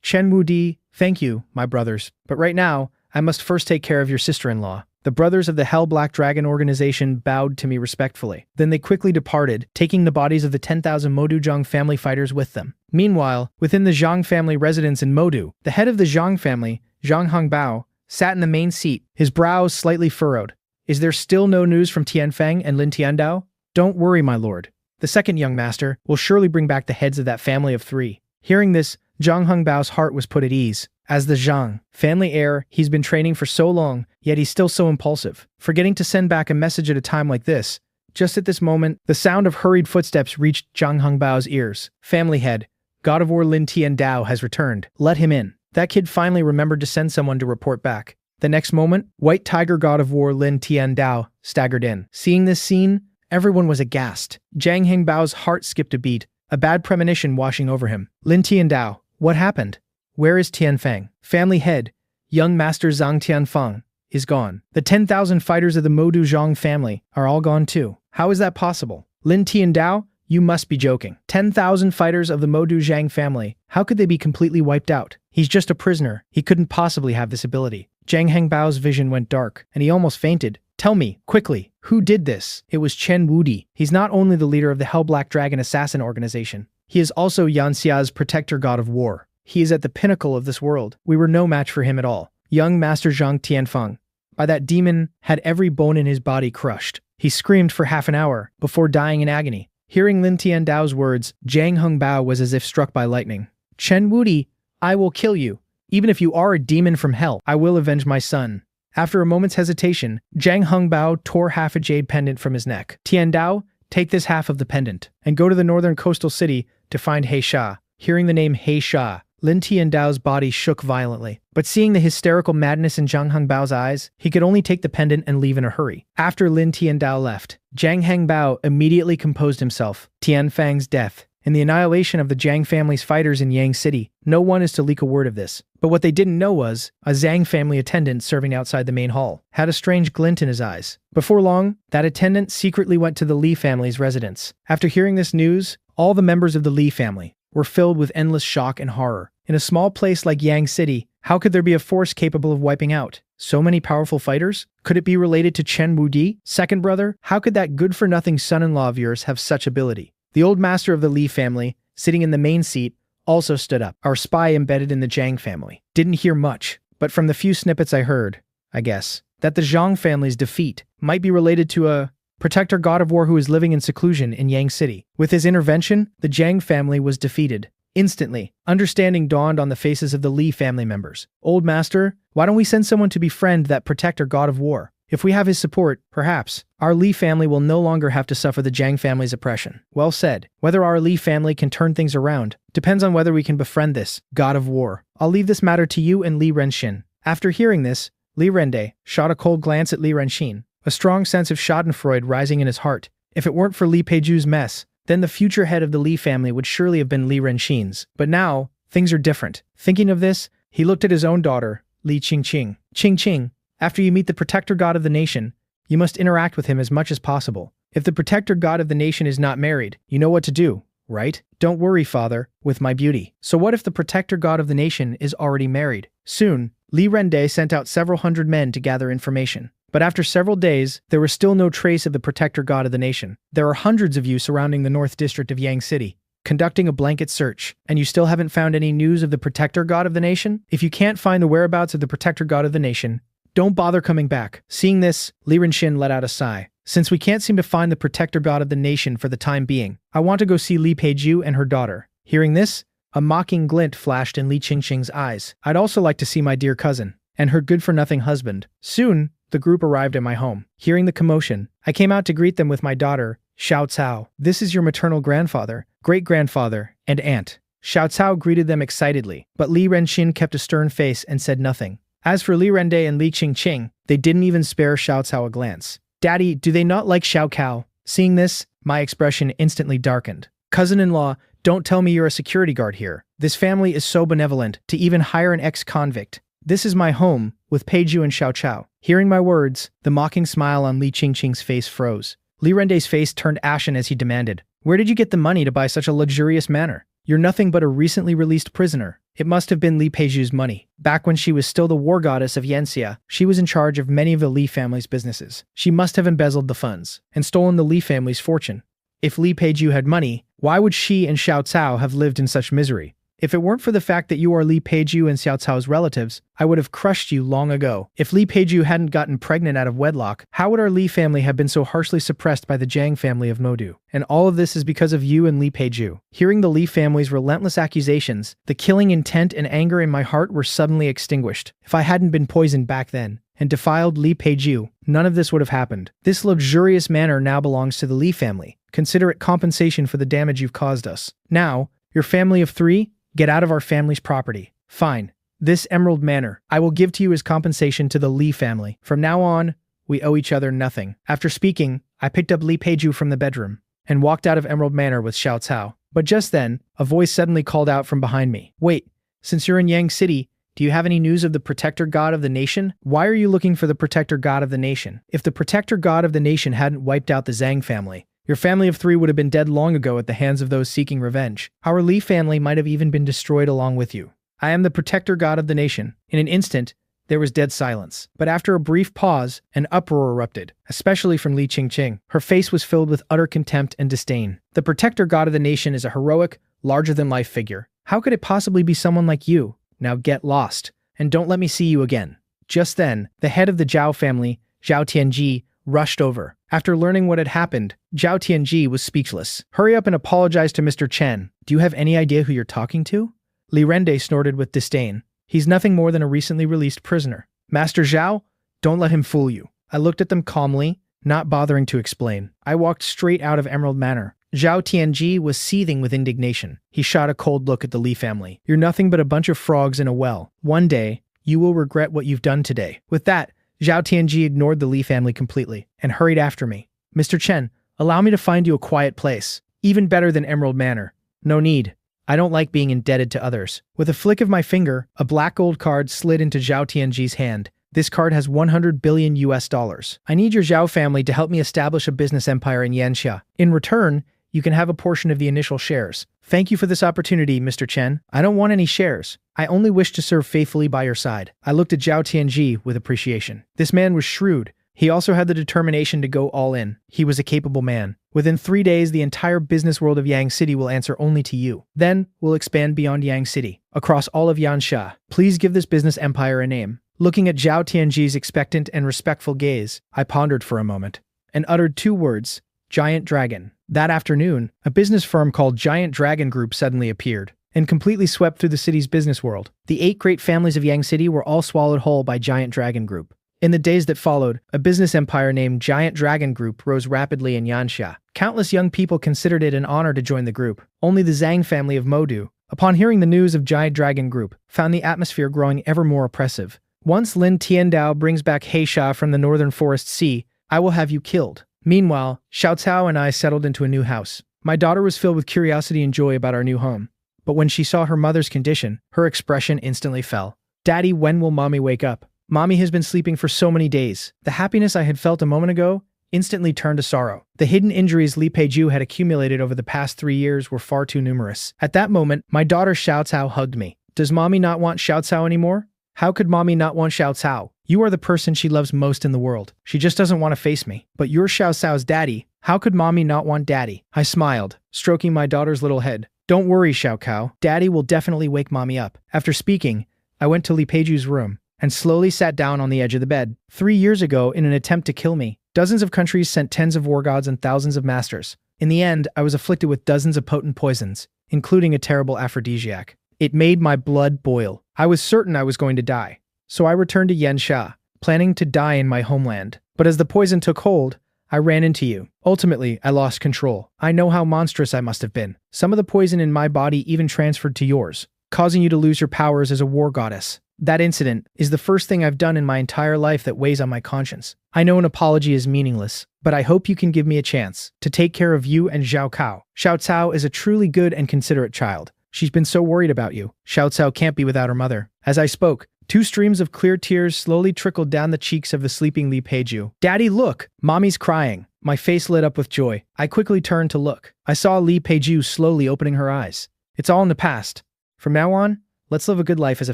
Chen Wudi, thank you, my brothers. But right now, I must first take care of your sister-in-law. The brothers of the Hell Black Dragon organization bowed to me respectfully. Then they quickly departed, taking the bodies of the 10,000 Modu Zhang family fighters with them. Meanwhile, within the Zhang family residence in Modu, the head of the Zhang family, Zhang Hongbao, sat in the main seat, his brows slightly furrowed. Is there still no news from Tianfeng and Lin Tiandao? Don't worry, my lord. The second young master will surely bring back the heads of that family of 3. Hearing this, Zhang Hongbao's heart was put at ease. As the Zhang family heir, he's been training for so long, yet he's still so impulsive, forgetting to send back a message at a time like this. Just at this moment, the sound of hurried footsteps reached Zhang Hongbao's ears. Family head, God of War Lin Tiandao has returned. Let him in. That kid finally remembered to send someone to report back. The next moment, White Tiger God of War Lin Tiandao staggered in. Seeing this scene, everyone was aghast. Zhang Hongbao's heart skipped a beat, a bad premonition washing over him. Lin Tiandao, what happened? Where is Tianfeng? Family head, young master Zhang Tianfeng, is gone. The 10,000 fighters of the Modu Zhang family are all gone too. How is that possible? Lin Tiandao, you must be joking. 10,000 fighters of the Modu Zhang family, how could they be completely wiped out? He's just a prisoner. He couldn't possibly have this ability. Zhang Hongbao's vision went dark, and he almost fainted. Tell me, quickly, who did this? It was Chen Wudi. He's not only the leader of the Hell Black Dragon assassin organization, He is also Yanxia's protector god of war. He is at the pinnacle of this world. We were no match for him at all. Young Master Zhang Tianfeng, by that demon, had every bone in his body crushed. He screamed for half an hour before dying in agony. Hearing Lin Tiandao's words, Zhang Hengbao was as if struck by lightning. Chen Wudi, I will kill you. Even if you are a demon from hell, I will avenge my son. After a moment's hesitation, Zhang Hengbao tore half a jade pendant from his neck. Tiandao, take this half of the pendant, and go to the northern coastal city to find He Sha. Hearing the name He Sha, Lin Tiandao's body shook violently. But seeing the hysterical madness in Zhang Hengbao's eyes, he could only take the pendant and leave in a hurry. After Lin Tiandao left, Zhang Hengbao immediately composed himself. Tianfang's death and the annihilation of the Zhang family's fighters in Yang City. No one is to leak a word of this. But what they didn't know was, a Zhang family attendant serving outside the main hall had a strange glint in his eyes. Before long, that attendant secretly went to the Li family's residence. After hearing this news, all the members of the Li family were filled with endless shock and horror. In a small place like Yang City, how could there be a force capable of wiping out so many powerful fighters? Could it be related to Chen Wudi, second brother? How could that good-for-nothing son-in-law of yours have such ability? The old master of the Li family, sitting in the main seat, also stood up. Our spy embedded in the Zhang family didn't hear much, but from the few snippets I heard, I guess, that the Zhang family's defeat might be related to a protector god of war who is living in seclusion in Yang City. With his intervention, the Zhang family was defeated. Instantly, understanding dawned on the faces of the Li family members. Old master, why don't we send someone to befriend that protector god of war? If we have his support, perhaps, our Li family will no longer have to suffer the Zhang family's oppression. Well said. Whether our Li family can turn things around depends on whether we can befriend this god of war. I'll leave this matter to you and Li Renxin. After hearing this, Li Rende shot a cold glance at Li Renxin, a strong sense of schadenfreude rising in his heart. If it weren't for Li Peiju's mess, then the future head of the Li family would surely have been Li Renxin's. But now, things are different. Thinking of this, he looked at his own daughter, Li Qingqing. Qingqing, after you meet the protector god of the nation, you must interact with him as much as possible. If the protector god of the nation is not married, you know what to do, right? Don't worry, father, with my beauty. So what if the protector god of the nation is already married? Soon, Li Rende sent out several hundred men to gather information. But after several days, there was still no trace of the protector god of the nation. There are hundreds of you surrounding the North District of Yang City, conducting a blanket search, and you still haven't found any news of the protector god of the nation? If you can't find the whereabouts of the protector god of the nation, don't bother coming back. Seeing this, Li Renxin let out a sigh. Since we can't seem to find the protector god of the nation for the time being, I want to go see Li Peiju and her daughter. Hearing this, a mocking glint flashed in Li Qingqing's eyes. I'd also like to see my dear cousin and her good-for-nothing husband. Soon, the group arrived at my home. Hearing the commotion, I came out to greet them with my daughter, Xiao Cao. This is your maternal grandfather, great-grandfather, and aunt. Xiao Cao greeted them excitedly, but Li Renxin kept a stern face and said nothing. As for Li Rende and Li Qingqing, they didn't even spare Xiao Cao a glance. Daddy, do they not like Xiao Cao? Seeing this, my expression instantly darkened. Cousin-in-law, don't tell me you're a security guard here. This family is so benevolent to even hire an ex-convict. This is my home, with Peiju and Xiao Cao. Hearing my words, the mocking smile on Li Qingqing's face froze. Li Rende's face turned ashen as he demanded, "Where did you get the money to buy such a luxurious manor? You're nothing but a recently released prisoner." It must have been Li Peiju's money. Back when she was still the war goddess of Yanxia, she was in charge of many of the Li family's businesses. She must have embezzled the funds and stolen the Li family's fortune. If Li Peiju had money, why would she and Xiao Cao have lived in such misery? If it weren't for the fact that you are Li Peiju and Xiao Cao's relatives, I would have crushed you long ago. If Li Peiju hadn't gotten pregnant out of wedlock, how would our Li family have been so harshly suppressed by the Zhang family of Modu? And all of this is because of you and Li Peiju. Hearing the Li family's relentless accusations, the killing intent and anger in my heart were suddenly extinguished. If I hadn't been poisoned back then and defiled Li Peiju, none of this would have happened. This luxurious manor now belongs to the Li family. Consider it compensation for the damage you've caused us. Now, your family of 3, get out of our family's property. Fine. This Emerald Manor, I will give to you as compensation to the Li family. From now on, we owe each other nothing. After speaking, I picked up Li Peiju from the bedroom and walked out of Emerald Manor with Xiao Cao. But just then, a voice suddenly called out from behind me. Wait, since you're in Yang City, do you have any news of the protector god of the nation? Why are you looking for the protector god of the nation? If the protector god of the nation hadn't wiped out the Zhang family, your family of 3 would have been dead long ago at the hands of those seeking revenge. Our Li family might have even been destroyed along with you. I am the protector god of the nation. In an instant, there was dead silence. But after a brief pause, an uproar erupted, especially from Li Qingqing. Her face was filled with utter contempt and disdain. The protector god of the nation is a heroic, larger-than-life figure. How could it possibly be someone like you? Now get lost, and don't let me see you again. Just then, the head of the Zhao family, Zhao Tianji, rushed over. After learning what had happened, Zhao Tianji was speechless. Hurry up and apologize to Mr. Chen. Do you have any idea who you're talking to? Li Rende snorted with disdain. He's nothing more than a recently released prisoner. Master Zhao, don't let him fool you. I looked at them calmly, not bothering to explain. I walked straight out of Emerald Manor. Zhao Tianji was seething with indignation. He shot a cold look at the Li family. You're nothing but a bunch of frogs in a well. One day, you will regret what you've done today. With that, Zhao Tianji ignored the Li family completely and hurried after me. Mr. Chen, allow me to find you a quiet place. Even better than Emerald Manor. No need. I don't like being indebted to others. With a flick of my finger, a black gold card slid into Zhao Tianji's hand. This card has 100 billion US dollars. I need your Zhao family to help me establish a business empire in Yanxia. In return, you can have a portion of the initial shares. Thank you for this opportunity, Mr. Chen. I don't want any shares. I only wish to serve faithfully by your side. I looked at Zhao Tianji with appreciation. This man was shrewd. He also had the determination to go all in. He was a capable man. Within 3 days, the entire business world of Yang City will answer only to you. Then, we'll expand beyond Yang City, across all of Yanxia. Please give this business empire a name. Looking at Zhao Tianji's expectant and respectful gaze, I pondered for a moment and uttered 2 words, Giant Dragon. That afternoon, a business firm called Giant Dragon Group suddenly appeared and completely swept through the city's business world. The 8 great families of Yang City were all swallowed whole by Giant Dragon Group. In the days that followed, a business empire named Giant Dragon Group rose rapidly in Yanxia. Countless young people considered it an honor to join the group. Only the Zhang family of Modu, upon hearing the news of Giant Dragon Group, found the atmosphere growing ever more oppressive. Once Lin Tiandao brings back Heisha from the northern forest sea, I will have you killed. Meanwhile, Xiao Cao and I settled into a new house. My daughter was filled with curiosity and joy about our new home. But when she saw her mother's condition, her expression instantly fell. Daddy, when will mommy wake up? Mommy has been sleeping for so many days. The happiness I had felt a moment ago instantly turned to sorrow. The hidden injuries Li Peiju had accumulated over the past 3 years were far too numerous. At that moment, my daughter Xiao Cao hugged me. Does mommy not want Xiao Cao anymore? How could mommy not want Xiao Cao? You are the person she loves most in the world. She just doesn't want to face me. But you're Xiao Cao's daddy. How could mommy not want daddy? I smiled, stroking my daughter's little head. Don't worry, Xiao Cao. Daddy will definitely wake mommy up. After speaking, I went to Li Peiju's room and slowly sat down on the edge of the bed. 3 years ago, in an attempt to kill me, dozens of countries sent tens of war gods and thousands of masters. In the end, I was afflicted with dozens of potent poisons, including a terrible aphrodisiac. It made my blood boil. I was certain I was going to die. So I returned to Yanxia, planning to die in my homeland. But as the poison took hold, I ran into you. Ultimately, I lost control. I know how monstrous I must have been. Some of the poison in my body even transferred to yours, causing you to lose your powers as a war goddess. That incident is the first thing I've done in my entire life that weighs on my conscience. I know an apology is meaningless, but I hope you can give me a chance to take care of you and Xiao Cao. Xiao Cao is a truly good and considerate child. She's been so worried about you. Xiao Cao can't be without her mother. As I spoke, 2 streams of clear tears slowly trickled down the cheeks of the sleeping Li Peiju. Daddy, look! Mommy's crying. My face lit up with joy. I quickly turned to look. I saw Li Peiju slowly opening her eyes. It's all in the past. From now on, let's live a good life as a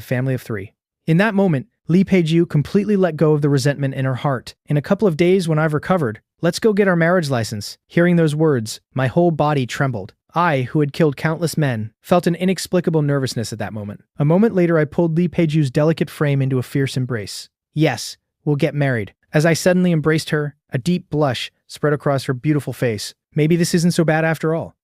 family of 3. In that moment, Li Peiju completely let go of the resentment in her heart. In a couple of days when I've recovered, let's go get our marriage license. Hearing those words, my whole body trembled. I, who had killed countless men, felt an inexplicable nervousness at that moment. A moment later, I pulled Li Peiju's delicate frame into a fierce embrace. Yes, we'll get married. As I suddenly embraced her, a deep blush spread across her beautiful face. Maybe this isn't so bad after all.